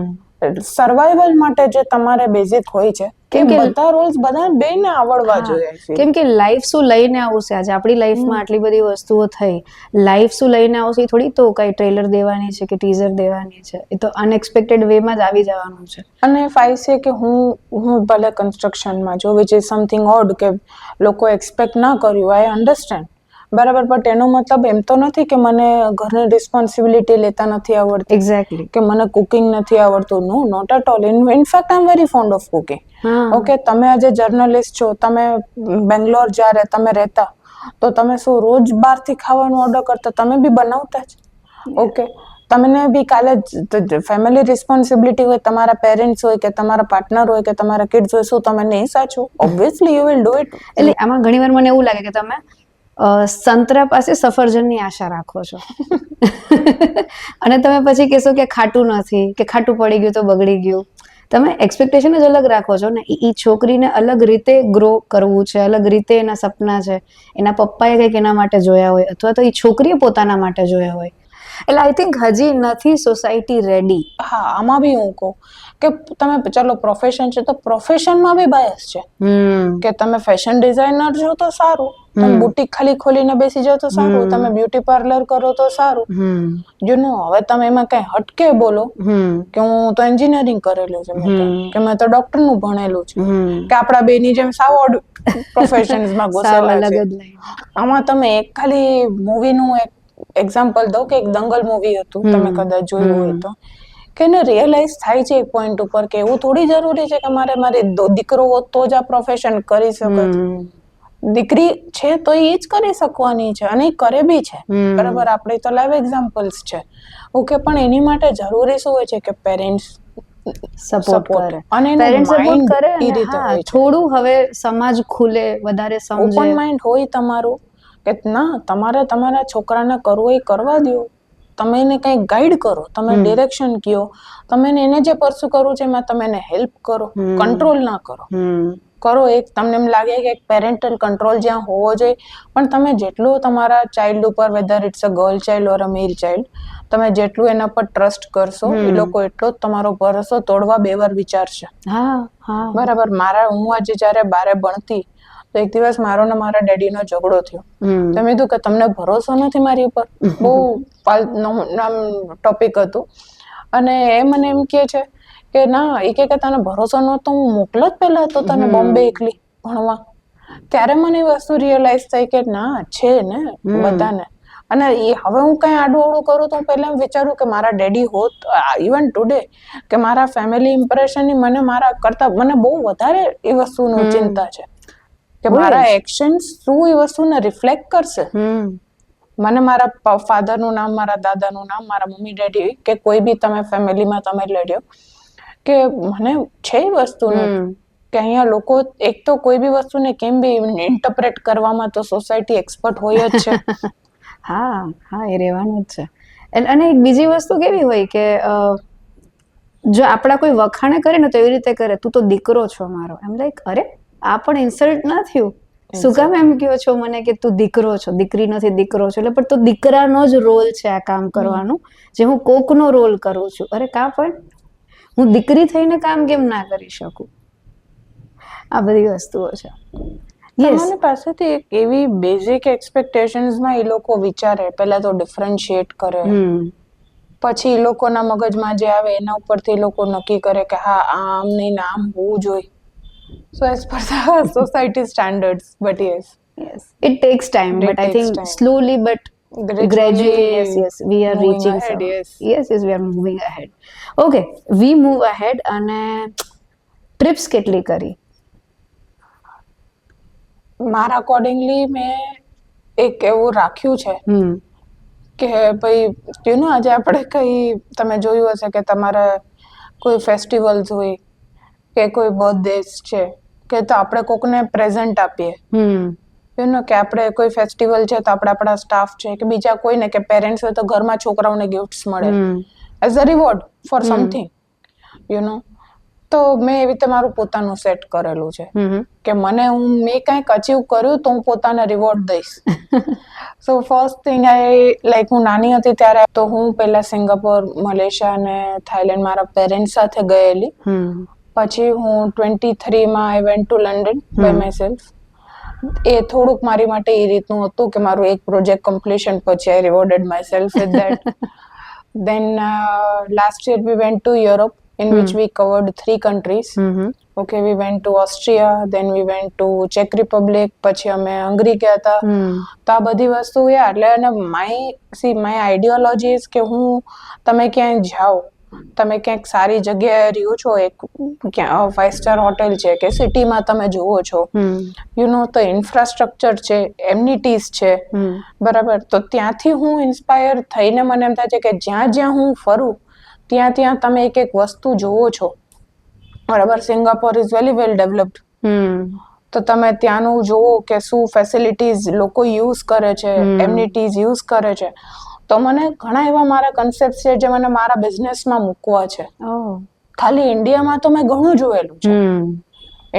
સર્વાઈવલ માટે જે તમારે બેઝિક હોય છે કે બધા રોલ્સ બધા બેને આવડવા જોઈએ. કેમ કે લાઈફ શું લઈને આવશે, આજે આપણી લાઈફમાં આટલી બધી વસ્તુઓ થઈ, લાઈફ શું લઈને આવશે થોડી તો કઈ ટ્રેલર દેવાની છે કે ટીઝર દેવાની છે, એ તો અનએક્સપેક્ટેડ વેમાં જ આવી જવાનું છે. અને ફાઈ છે કે હું ભલે કન્સ્ટ્રક્શનમાં જો વિચ ઇઝ સમથિંગ ઓડ કે લોકો એક્સપેક્ટ ના કર્યું, આઈ અન્ડરસ્ટેન્ડ, બરાબર, બટ એનો મતલબ એમ તો નથી કે મને ઘરની રિસ્પોન્સિબિલિટી લેતા નથી આવડતી, એક્ઝેક્ટલી, કે મને કુકિંગ નથી આવડતું. No, not at all. In fact I am very fond of cooking. Okay, તમે આજે જર્નલિસ્ટ છો, તમે બેંગ્લોર જ્યારે તમે રહેતા તો તમે શું રોજ બહારથી ખાવાનું ઓર્ડર કરતા? તમે બી બનાવતા જ. ઓકે, તમને બી કાલે ફેમિલી રિસ્પોન્સિબિલિટી હોય, તમારા પેરેન્ટ્સ હોય કે તમારા પાર્ટનર હોય કે તમારા કિડ્સ હોય, શું તમે નહીં સાચું? Obviously you will do it. એટલે આમાં ઘણીવાર મને એવું લાગે કે તમે સંતરા પાસે સફરજનની આશા રાખો છો અને તમે પછી કહેશો કે ખાટું નથી, કે ખાટું પડી ગયું તો બગડી ગયું. તમે એક્સપેક્ટેશન જ અલગ રાખો છો ને. એ છોકરીને અલગ રીતે ગ્રો કરવું છે, અલગ રીતે એના સપના છે, એના પપ્પાએ કંઈક એના માટે જોયા હોય, અથવા તો એ છોકરીએ પોતાના માટે જોયા હોય. એટલે આઈ થિંક હજી નથી સોસાયટી રેડી. હા, આમાં બી હું કહું કે તમે ચાલો પ્રોફેશન છે તો પ્રોફેશનમાં બી બાયસ છે કે તમે ફેશન ડિઝાઇનર છો તો સારું, તમે બુટીક ખાલી ખોલીને બેસી જાઓ તો સારું, તમે બ્યુટી પાર્લર કરો તો સારું. હવે તમે એમાં કઈ હટકે બોલો કે હું તો એન્જિનિયરિંગ કરેલું છે, કે મેં તો ડોક્ટર નું ભણેલું છે, કે આપણા બેની જેમ સાવ પ્રોફેશન્સમાં ઘુસેલા છે. આમાં તમે એક ખાલી મૂવીનું એક એક્ઝામ્પલ દઉં કે એક દંગલ મૂવી હતું, તમે કદાચ જોયું હોય તો, કે એને રિયલાઇઝ થાય છે એક પોઈન્ટ ઉપર કે એવું થોડી જરૂરી છે કે મારી દીકરો હોત તો જ આ પ્રોફેશન કરી શકે. દીકરી છે તો એ જ કરી શકવાની છે, અને એ કરે બી છે, બરાબર. આપણે તો લાઈવ એક્ઝામ્પલ્સ છે. ઓકે, પણ એની માટે જરૂરી શું હોય છે કે પેરેન્ટ્સ સપોર્ટ કરે, અને પેરેન્ટ્સ સપોર્ટ કરે, એ રીતે હોય. થોડું હવે સમાજ ખુલે, વધારે સમજે, ઓપન માઇન્ડ હોય તમારું કે ના તમારે તમારા છોકરાને કરવું એ કરવા દો, તમે એને કંઈક ગાઈડ કરો, તમે ડિરેક્શન કયો, તમે એને જે પરસ્યુ કરવું છે એમાં તમે એને હેલ્પ કરો, કંટ્રોલ ના કરો. કરો એક તમને એમ લાગે કે એક પેરેન્ટલ કંટ્રોલ જ્યાં હોવો જોઈએ, પણ તમે જેટલું તમારા ચાઇલ્ડ ઉપર, whether it's a girl child or a male child, તમે જેટલું એના પર ટ્રસ્ટ કરશો એ લોકો એટલો જ તમારો ભરોસો તોડવા 2 વાર વિચારશે. બરાબર. હું આજે જયારે બારે ભણતી તો એક દિવસ મારો ને મારા ડેડીનો ઝઘડો થયો. હમ. તો મેં કીધું કે તમને ભરોસો નથી મારી ઉપર, બહુ ટોપિક હતું. અને એ મને એમ કહે છે કે ના, એ કે તને ભરોસો નહોતો હું મોકલત પહેલા તો તને બોમ્બે એકલી ભણવા. ત્યારે મને એ વસ્તુ રિયલાઇઝ થઈ કે ના, છે ને બધાને. અને એ હવે હું કઈ આડું અવળું કરું તો હું પહેલા એમ વિચારું કે મારા ડેડી હોત, ઇવન ટુડે, કે મારા ફેમિલી ઇમ્પ્રેશનની મને મારા કરતા મને બહુ વધારે એ વસ્તુનું ચિંતા છે કે મારા એક્શન્સ શું એ વસ્તુને રિફ્લેક્ટ કરશે. મને મારા ફાધરનું નામ, મારા દાદાનું નામ, મારા મમ્મી ડેડી કે કોઈ બી તમે ફેમિલીમાં તમે લડ્યો કે મને છે એ વસ્તુનું કે અહીંયા લોકો એક તો કોઈ બી વસ્તુને કેમ બી ઇન્ટરપ્રેટ કરવામાં તો સોસાયટી એક્સપર્ટ હોય જ છે. હા હા, એ રહેવાનું જ છે. અને એક બીજી વસ્તુ કેવી હોય કે જો આપણા કોઈ વખાણે કરે ને તો એવી રીતે કરે, તું તો દીકરો છો મારો. એમ લાઈક, અરે આ પણ ઇન્સલ્ટ ના થયું? શું કામ એમ કહો છો મને કે તું દીકરો છો, દીકરી નથી દીકરો છો? એટલે પણ તો દીકરાનો જ રોલ છે આ કામ કરવાનું, જે હું કોકનો રોલ કરું છું. અરે કાં પણ હું દીકરી થઈને કામ કેમ ના કરી શકું? આ બધી વસ્તુઓ છે. તમારી પાસેથી એક એવી બેઝિક એક્સપેક્ટેશન્સમાં એ લોકો વિચારે, પહેલા તો ડિફરન્શિએટ કરે, પછી એ લોકોના મગજમાં જે આવે એના ઉપરથી એ લોકો નક્કી કરે કે હા આમ નહીં ને આમ હોવું જોઈએ. So as per the society standards, but yes, it takes time, but I think slowly but gradually, yes, we are reaching some. Yes, we are moving ahead. Okay, we move ahead. અને trips કેટલી કરી? મારા accordingly મેં એક એવું રાખ્યું છે કે ભાઈ યુ નો, આજે આપણે કઈ તમે જોયું હશે કે તમારા કોઈ ફેસ્ટિવલ્સ હોય કે કોઈ બર્થડેઝ છે કે તો આપણે કોકને પ્રેઝન્ટ આપીએ. યુ નો, કે આપણે કોઈ ફેસ્ટિવલ છે તો આપણે આપણા સ્ટાફ છે કે બીજા કોઈને, કે પેરેન્ટ્સ હોય તો ઘરમાં છોકરાઓને ગિફ્ટ્સ મળે as a reward for something, you know. તો મેં એવી રીતે મારું પોતાનું સેટ કરેલું છે કે મેં કંઈક અચીવ કર્યું તો હું પોતાને રિવોર્ડ દઈશ. સો ફર્સ્ટ થિંગ હું નાની હતી ત્યારે તો હું પહેલા સિંગાપોર, મલેશિયા અને થાઈલેન્ડ મારા પેરેન્ટ્સ સાથે ગયેલી. પછી હું 23માં I went to London by myself. એ થોડુંક મારી માટે એ રીતનું હતું કે મારું એક પ્રોજેક્ટ કમ્પ્લીશન પછી I rewarded myself with that. Then last year we went to Europe, in which we covered 3 countries. Okay, we went to Austria, then we went to Czech Republic, પછી અમે હંગરી ગયા હતા. તો આ બધી વસ્તુ એટલે માય આઈડિયોલોજી ઇઝ કે તમે ક્યાંય જાઓ, તમે ક્યાંક સારી જગ્યાએ રહ્યો છો, એક 5 સ્ટાર હોટેલ છે કે સિટીમાં તમે જુઓ છો, યુ નો, તો ઇન્ફ્રાસ્ટ્રક્ચર છે, એમ્યુનિટીઝ છે, બરાબર. તો ત્યાંથી હું ઇન્સ્પાયર થઈને મને એમ થાય છે કે જ્યાં જ્યાં હું ફરું ત્યાં તમે એક વસ્તુ જોવો છો, બરાબર. Singapore is very well developed, તો તમે ત્યાંનું જોવો કે શું ફેસિલિટીઝ લોકો યુઝ કરે છે, એમ્યુનિટીઝ યુઝ કરે છે. તો મને ઘણા એવા મારા કન્સેપ્ટ છે જે મને મારા બિઝનેસમાં મૂકવા છે. ખાલી ઇન્ડિયામાં તો મેં ઘણું જોયેલું છે.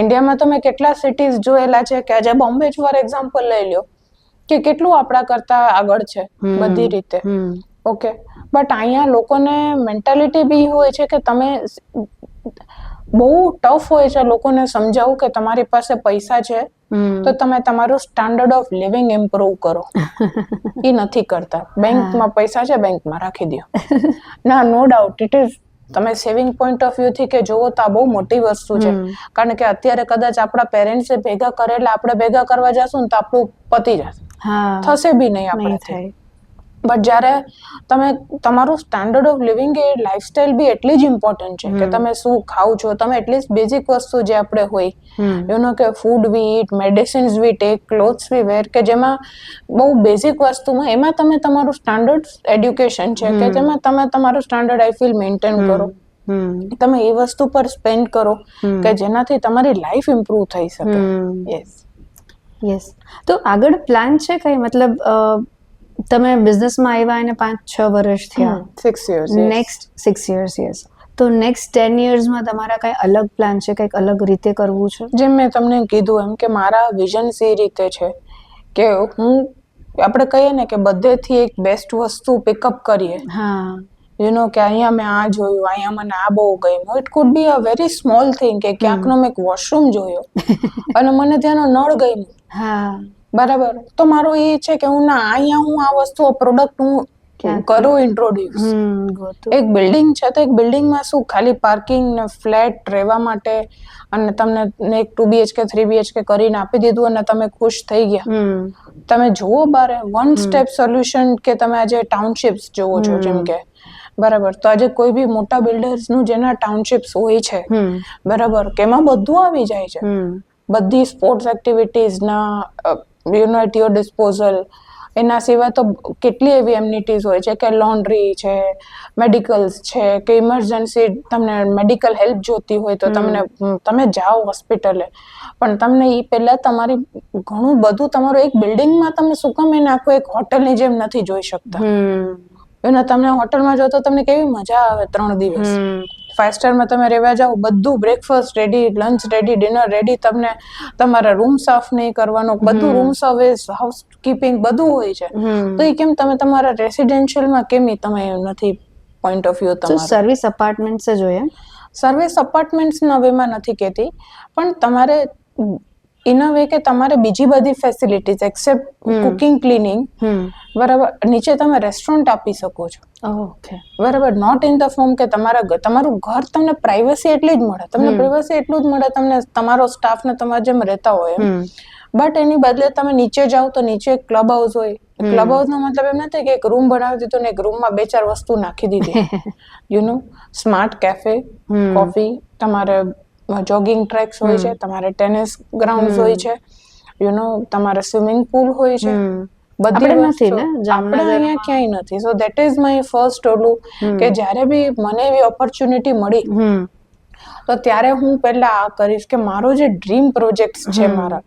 ઇન્ડિયામાં તો મેં કેટલા સિટીઝ જોયેલા છે કે આજે બોમ્બે જ ફોર એક્ઝામ્પલ લઈ લ્યો કે કેટલું આપણા કરતા આગળ છે બધી રીતે. ઓકે, બટ અહીંયા લોકોને મેન્ટાલિટી બી હોય છે કે તમે બહુ ટફ હોય છે લોકોને સમજાવું કે તમારી પાસે પૈસા છે તો તમે તમારું સ્ટાન્ડર્ડ ઓફ લિવિંગ ઇમ્પ્રૂવ કરો. એ નથી કરતા. બેંકમાં પૈસા છે, બેંકમાં રાખી દો. ના, નો ડાઉટ ઇટ ઇઝ, તમે સેવિંગ પોઈન્ટ ઓફ વ્યૂથી કે જોવો તો આ બહુ મોટી વસ્તુ છે. કારણ કે અત્યારે કદાચ આપણા પેરેન્ટ્સે ભેગા કરેલા આપણે ભેગા કરવા જશું ને તો આપણું પતી જશે, થશે બી નહીં આપણે. બટ જ્યારે તમે તમારું સ્ટાન્ડર્ડ ઓફ લિવિંગ, એ લાઈફસ્ટાઈલ બી એટલી જ ઇમ્પોર્ટન્ટ છે કે તમે શું ખાવ છો, તમે એટલીસ્ટ બેઝિક વસ્તુ જે આપણે હોય, યુ નો, કે food we eat, medicines we take, clothes we wear, કે જેમાં બહુ બેઝિક વસ્તુમાં એમાં તમે તમારું સ્ટાન્ડર્ડ એડ્યુકેશન છે કે જેમાં તમે તમારું સ્ટાન્ડર્ડ આઈ ફીલ મેન્ટેન કરો. તમે એ વસ્તુ પર સ્પેન્ડ કરો કે જેનાથી તમારી લાઈફ ઇમ્પ્રૂવ થઈ શકે. યસ. તો આગળ પ્લાન છે કઈ, મતલબ તમે બિઝનેસમાં આવ્યા અને 5-6 વર્ષ થયા, 6 years, નેક્સ્ટ 6 years, યસ. તો નેક્સ્ટ 10 yearsમાં તમારા કઈ અલગ પ્લાન છે, કંઈક અલગ રીતે કરવું છે? જેમ મેં તમને કીધું એમ કે મારા વિઝન્સ એ રીતે છે કે આપણે કહીએ ને કે બધેથી એક બેસ્ટ વસ્તુ પિકઅપ કરીએ. યુ નો કે અહીંયા મેં આ જોયું, અહીંયા મને આ બહુ ગમ્યું. It could B a very small thing કે ક્યાંકનો મેં એક વોશરૂમ જોયો અને મને ત્યાંનો નળ ગમ્યું. હા બરાબર. તો મારો એ છે કે અહીંયા હું આ વસ્તુ પ્રોડક્ટ હું કરું ઇન્ટ્રોડ્યુસ. એક બિલ્ડિંગ છે તો એક બિલ્ડિંગમાં શું ખાલી પાર્કિંગ ને ફ્લેટ રહેવા માટે અને તમને એક 2 BHK 3 BHK કરીને આપી દીધું અને તમે ખુશ થઈ ગયા. તમે જુઓ બારે વન સ્ટેપ સોલ્યુશન કે તમે આજે ટાઉનશિપ્સ જોવો છો જેમ કે બરાબર. તો આજે કોઈ બી મોટા બિલ્ડર્સ નું જેના ટાઉનશિપ્સ હોય છે બરાબર કે એમાં બધું આવી જાય છે. બધી સ્પોર્ટ્સ એક્ટિવિટીઝ ના you know at your disposal. એના સિવાય તો કેટલી એવી એમ્યુનિટીઝ હોય છે કે લોન્ડ્રી છે, મેડિકલ્સ છે, કે ઇમરજન્સી તમને મેડિકલ હેલ્પ જોતી હોય તો તમે જાઓ હોસ્પિટલે પણ તમને એ પહેલા તમારી ઘણું બધું તમારું એક બિલ્ડિંગમાં તમે શું કામ એને આખું એક હોટલની જેમ નથી જોઈ શકતા. અને તમને હોટલમાં જાઓ તો તમને કેવી મજા આવે 3 દિવસ. 5 સ્ટારમાં તમે રહેવા જાઓ બધું breakfast ready, lunch ready, dinner ready. તમને તમારા રૂમ સાફ નહીં કરવાનો, બધું રૂમ સર્વિસ, હાઉસ કીપિંગ બધું હોય છે. તો એ કેમ તમે તમારા રેસિડેન્શિયલમાં કેમ તમે નથી પોઈન્ટ ઓફ વ્યૂ તમારું? સર્વિસ અપાર્ટમેન્ટ્સ જ હોય. સર્વિસ અપાર્ટમેન્ટ્સ નવેમાં નથી કહેતી પણ તમારે ઇન અ વે કે તમારે બીજી બધી ફેસિલિટીઝ એક્સેપ્ટ કુકિંગ, ક્લીનિંગ બરાબર નીચે તમે રેસ્ટોરન્ટ આપી શકો છો. ઓકે બરાબર. નોટ ઇન ધ ફોર્મ કે તમારું ઘર તમને પ્રાઇવસી એટલી જ મળે, તમને પ્રાઇવસી એટલું જ મળે તમને તમારો સ્ટાફ ને તમારા જેમ રહેતા હોય બટ એની બદલે તમે નીચે જાઓ તો નીચે એક ક્લબ હાઉસ હોય. ક્લબ હાઉસ નો મતલબ એમ નથી કે એક રૂમ બનાવી દીધો ને એક રૂમમાં 2-4 વસ્તુ નાખી દીધી. You know smart cafe, coffee, તમારે જોગિંગ ટ્રેક્સ હોય છે, તમારે ટેનિસ ગ્રાઉન્ડ હોય છે, યુ નો તમારે સ્વિમિંગ પુલ હોય છે. બધી નથી ને આપણે અહીંયા ક્યાંય નથી. So that is my first ઓલું કે જ્યારે બી મને એવી ઓપોર્ચ્યુનિટી મળી તો ત્યારે હું પહેલા આ કરીશ કે મારો જે ડ્રીમ પ્રોજેક્ટ છે મારા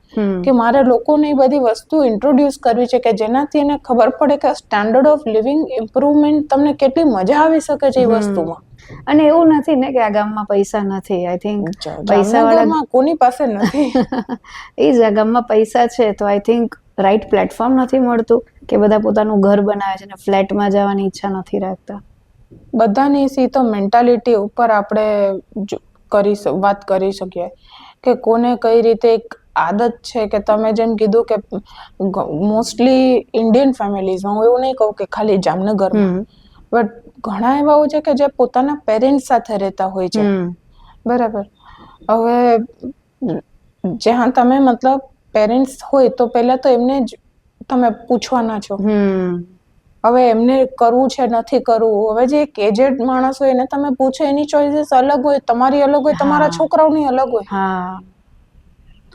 કે મારે લોકોને એ બધી વસ્તુ ઇન્ટ્રોડ્યુસ કરવી છે કે જેનાથી એને ખબર પડે કે સ્ટાન્ડર્ડ ઓફ લિવિંગ ઇમ્પ્રુવમેન્ટ તમને કેટલી મજા આવી શકે છે એ વસ્તુમાં. અને એવું નથી ને કે આ ગામમાં પૈસા નથી. આઈ થિંક પૈસાવાળા કોની પાસે નથી. એ જ આ ગામમાં પૈસા છે તો આઈ થિંક રાઈટ પ્લેટફોર્મ નથી મળતું કે બધા પોતાનું ઘર બનાવે છે ને ફ્લેટમાં જવાની ઈચ્છા નથી રાખતા. બધાની સી તો મેન્ટાલિટી ઉપર આપણે વાત કરી શકીએ કે કોને કઈ રીતે એક આદત છે કે તમે જેમ કીધું કે મોસ્ટલી ઇન્ડિયન ફેમિલીઝમાં, હું એવું નહીં કહું કે ખાલી જામનગરમાં, બટ ઘણા એવા હોય છે કે જે પોતાના પેરેન્ટ્સ સાથે રહેતા હોય છે બરાબર. હવે જ્યાં તમે મતલબ પેરેન્ટ્સ હોય તો પહેલા તો એમને જ તમે પૂછવાના છો. હવે એમને કરવું છે નથી કરવું. હવે જે એક એજેડ માણસ હોય એને તમે પૂછો એની ચોઇસીસ અલગ હોય, તમારી અલગ હોય, તમારા છોકરાઓની અલગ હોય.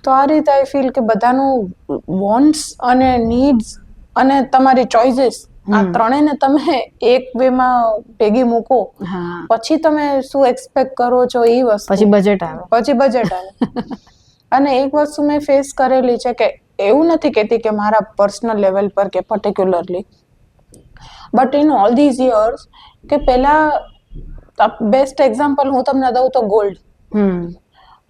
તો આ રીતે આઈ ફીલ કે બધાનું વોન્ટ્સ અને નીડ્સ અને તમારી ચોઇસીસ આ ત્રણેયને તમે એક વેમાં ભેગી મૂકો પછી તમે શું એક્સપેક્ટ કરો છો એ વસ્તુ પછી બજેટ આવે. અને એક વસ્તુ મેં ફેસ કરેલી છે કે એવું નથી કહેતી કે મારા પર્સનલ લેવલ પર કે particularly but in all these years કે પહેલા બેસ્ટ એક્ઝામ્પલ હું તમને દઉં તો ગોલ્ડ.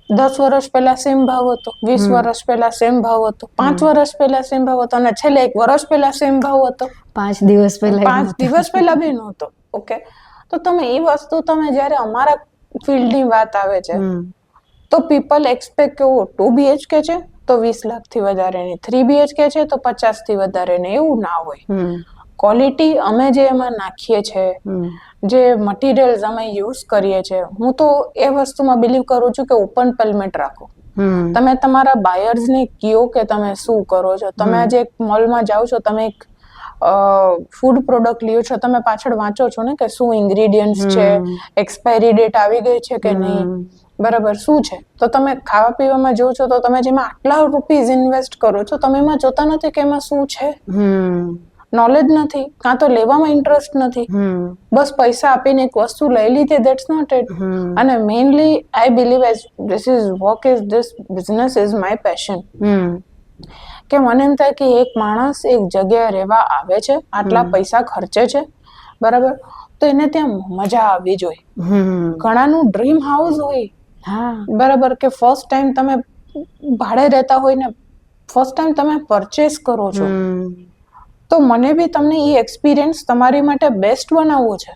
10 વર્ષ પહેલા સેમ ભાવ હતો, 20 વર્ષ પહેલા સેમ ભાવ હતો, 5 વર્ષ પહેલા સેમ ભાવ હતો અને છેલ્લે 1 વર્ષ પહેલા સેમ ભાવ હતો. 5 દિવસ પહેલા બી નહોતો. ઓકે. તો તમે એ વસ્તુ તમે જ્યારે અમારા ફિલ્ડની વાત આવે છે તો પીપલ એક્સપેક્ટ કે 2 BHK છે તો 20 લાખથી વધારે નહીં, 3 BHK છે તો 50 થી વધારે નહીં. એવું ના હોય. ક્વોલિટી અમે જે એમાં નાખીએ છીએ, જે મટીરિયલ્સ અમે યુઝ કરીએ છીએ, હું તો એ વસ્તુમાં બિલીવ કરું છું કે ઓપન પેમેન્ટ રાખો. તમે તમારા બાયર્સને કહો કે તમે શું કરો છો. તમે આજે એક મોલમાં જાઓ છો, તમે એક ફૂડ પ્રોડક્ટ લ્યો છો, તમે પાછળ વાંચો છો ને કે શું ઇન્ગ્રેડિયન્ટ્સ છે, એક્સપાયરી ડેટ આવી ગઈ છે કે નહીં, બરાબર શું છે. તો તમે ખાવા પીવામાં જો છો તો તમે જેમાં આટલા રૂપીઝ ઇન્વેસ્ટ કરો છો તમે એમાં જોતા નથી કે એમાં શું છે. નોલેજ નથી, કાં તો લેવામાં ઇન્ટરેસ્ટ નથી, બસ પૈસા આપીને એક વસ્તુ લઈ લીધી, ધેટ્સ નોટ ઇટ. અને mainly I believe as this is work is this business is my passion. કે મને એમ થાય કે એક માણસ એક જગ્યાએ રહેવા આવે છે, આટલા પૈસા ખર્ચે છે બરાબર, તો એને ત્યાં મજા આવવી જોઈએ. ઘણાનું ડ્રીમ હાઉસ હોય બરાબર કે ફર્સ્ટ ટાઈમ તમે ભાડે રહેતા હોય ને ફર્સ્ટ ટાઈમ તમે પરચેસ કરો છો તો મને બી તમને એ એક્સપિરિયન્સ તમારી માટે બેસ્ટ બનાવવો છે.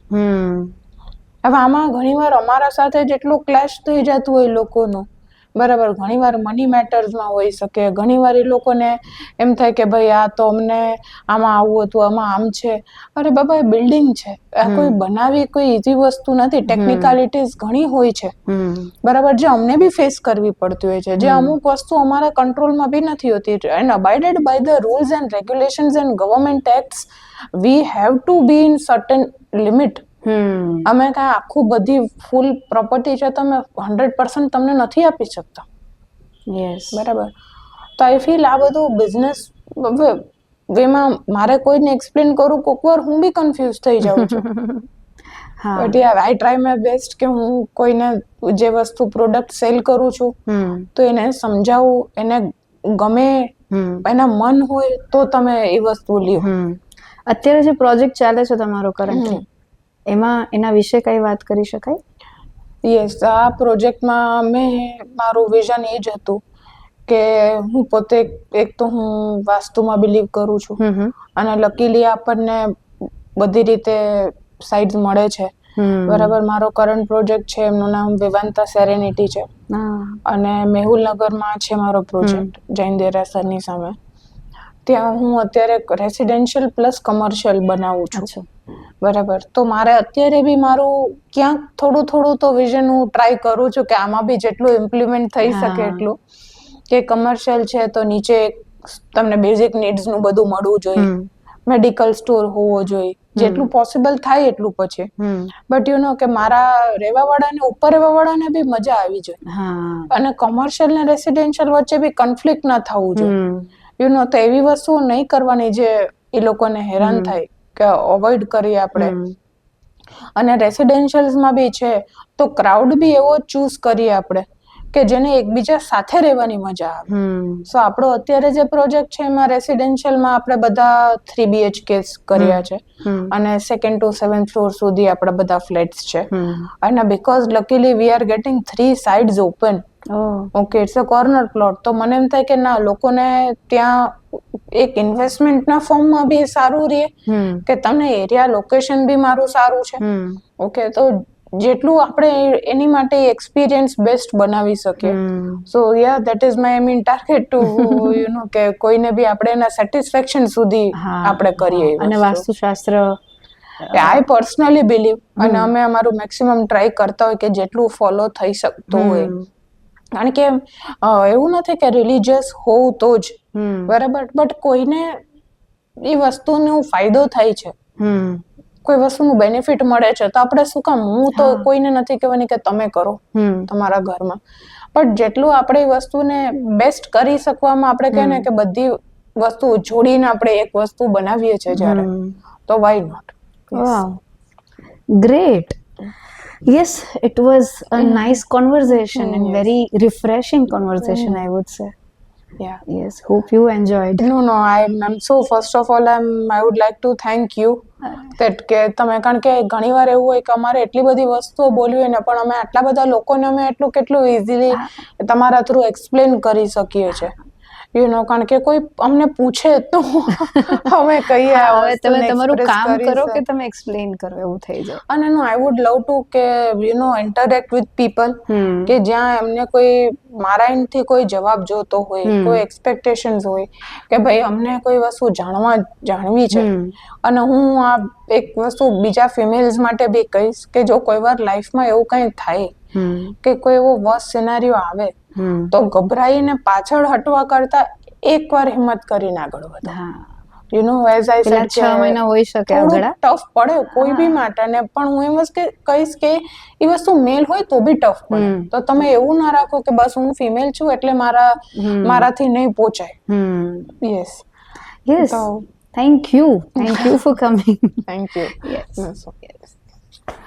હવે આમાં ઘણીવાર અમારા સાથે જેટલું ક્લેશ થઈ જતું હોય લોકોનું, બરાબર, ઘણીવાર મની મેટર્સમાં હોઈ શકે, ઘણીવાર એ લોકોને એમ થાય કે ભાઈ આ તો અમને આમાં આવું હતું, આમાં આમ છે. અરે બાબા, એ બિલ્ડિંગ છે, આ કોઈ બનાવી કોઈ ઈઝી વસ્તુ નથી. ટેકનિકાલિટીઝ ઘણી હોય છે, બરાબર, જે અમને બી ફેસ કરવી પડતી હોય છે, જે અમુક વસ્તુ અમારા કંટ્રોલમાં બી નથી હોતી. And abided by the rules and regulations and government acts, we have to be in certain limit. અમે કાંઈ આખું બધી ફૂલ પ્રોપર્ટી છે તો અમે 100% તમને નથી આપી શકતા. યસ, બરાબર. તો આઈ ફીલ આ બધું બિઝનેસ વેમાં મારે કોઈને એક્સપ્લેન કરું, કોઈક વાર હું બી કન્ફ્યુઝ થઈ જાઉં છું. બટ યાર, આઈ ટ્રાય માય બેસ્ટ કે હું કોઈને જે વસ્તુ પ્રોડક્ટ સેલ કરું છું તો એને સમજાવું, એને ગમે, એના મન હોય તો તમે એ વસ્તુ લ્યો. અત્યારે જે પ્રોજેક્ટ ચાલે છે તમારો કરન્ટ, એમાં એના વિશે કઈ વાત કરી શકાય? યસ, આ પ્રોજેક્ટમાં મારું વિઝન એ જ હતું કે હું પોતે એક તો હું વાસ્તુમાં બિલીવ કરું છું અને લકીલી આપણને બધી રીતે સાઇડ્સ મળે છે. બરાબર. મારો કરંટ પ્રોજેક્ટ છે, એમનું નામ વિવાંતા સેરેનિટી છે અને મેહુલનગરમાં છે મારો પ્રોજેક્ટ, જૈન દેરાસરની સામે. ત્યાં હું અત્યારે રેસિડેન્શિયલ પ્લસ કમર્શિયલ બનાવું છું. બરાબર. તો મારે અત્યારે બી મારું ક્યાંક થોડું થોડું તો વિઝન હું ટ્રાય કરું છું કે આમાં બી જેટલું ઇમ્પ્લિમેન્ટ થઈ શકે એટલું, કે કમર્શિયલ છે તો નીચે તમને બેઝિક નીડ્સનું બધું મળવું જોઈએ, મેડિકલ સ્ટોર હોવો જોઈએ, જેટલું પોસિબલ થાય એટલું પછી. બટ યુ નો કે મારા રહેવાવાળાને, ઉપર રહેવાવાળાને બી મજા આવી જોઈએ અને કમર્શિયલ ને રેસિડેન્શિયલ વચ્ચે બી કન્ફ્લિક્ટ ના થવું જોઈએ. યુ નો, તો એવી વસ્તુઓ નહીં કરવાની જે એ લોકોને હેરાન થાય, કે અવોઇડ કરીએ આપણે. અને રેસિડેન્શિયલ્સમાં બી છે તો ક્રાઉડ બી એવો ચૂઝ કરીએ આપણે કે જેને એકબીજા સાથે રહેવાની મજા આવે. સો આપણો અત્યારે જે પ્રોજેક્ટ છે એમાં રેસિડેન્શિયલમાં આપણે બધા 3 BHK કર્યા છે અને 2nd to 7th ફ્લોર સુધી આપણા બધા ફ્લેટ્સ છે. અને because luckily we are getting 3 sides open. Okay, it's a corner plot. તો મને એમ થાય કે ના, લોકોને ત્યાં એક ઇન્વેસ્ટમેન્ટના ફોર્મમાં બી સારું રહે કે તમને એરિયા લોકેશન બી મારું સારું છે. ઓકે, તો જેટલું આપણે એની માટે એક્સપિરિયન્સ બેસ્ટ બનાવી શકીએ. So yeah, that is my target to you know કે કોઈને બી આપણે એના સેટિસ્ફેક્શન સુધી આપણે કરીએ. અને વાસ્તુશાસ્ત્ર, આઈ પર્સનલી બિલીવ, અને અમે અમારું મેક્સિમમ ટ્રાય કરતા હોય કે જેટલું ફોલો થઈ શકતું હોય. કારણ કે એવું નથી કે રિલિજિયસ હોવું તો જ, બરાબર, બટ કોઈને એ વસ્તુનો ફાયદો થાય છે, કોઈ વસ્તુનું બેનિફિટ મળે છે, તો આપણે શું કામ? હું તો કોઈને નથી કહેવાની કે તમે કરો તમારા ઘરમાં, બટ જેટલું આપણે એ વસ્તુને બેસ્ટ કરી શકવામાં આપણે કહે ને કે બધી વસ્તુ જોડીને આપણે એક વસ્તુ બનાવીએ છીએ જ્યારે, તો why not. Wow, great. Yes, it was a nice conversation and very refreshing conversation, I would say. Yeah. Yes, hope you enjoyed. No, I'm so, first of all, I would like to thank you that કે તમે, કારણ કે ઘણીવાર એવું હોય કે અમારે એટલી બધી વસ્તુઓ બોલવી હોય ને પણ અમે આટલા બધા લોકોને અમે કેટલું ઇઝીલી તમારા થ્રુ એક્સપ્લેન કરી શકીએ છીએ. યુ નો, કારણ કે કોઈ અમને પૂછે તો અમે કહીએ હવે તમે તમારું કામ કરો કે તમે એક્સપ્લેન કરો, એવું થઈ જાય. અને નો, આઈ વુડ લવ ટુ કે you know interact with people, કે જ્યાં એમને કોઈ મારા એન્ડથી કોઈ જવાબ જોતો હોય, કોઈ એક્સપેક્ટેશન્સ હોય કે ભાઈ અમને કોઈ વસ્તુ જાણવી છે. અને હું આ એક વસ્તુ બીજા ફિમેલ્સ માટે બી કહીશ કે જો કોઈ વાર લાઈફમાં એવું કંઈ થાય કે કોઈ એવો વર્સ્ટ સિનારીઓ આવે તો ગભરાઈને પાછળ હટવા કરતા એકવાર હિંમત કરીને આગળ વધો. You know, as I said, 6 મહિના હોઈ શકે આગળ, ટફ પડે કોઈ બી માટે, ને પણ હું એમ જ કહીશ કે એ વસ્તુ મેલ હોય તો બી ટફ પડે. તો તમે એવું ના રાખો કે બસ હું ફિમેલ છું એટલે મારાથી નહીં પહોંચાય. Yes, yes. Thank you for coming. Thank you. Yes. Yes.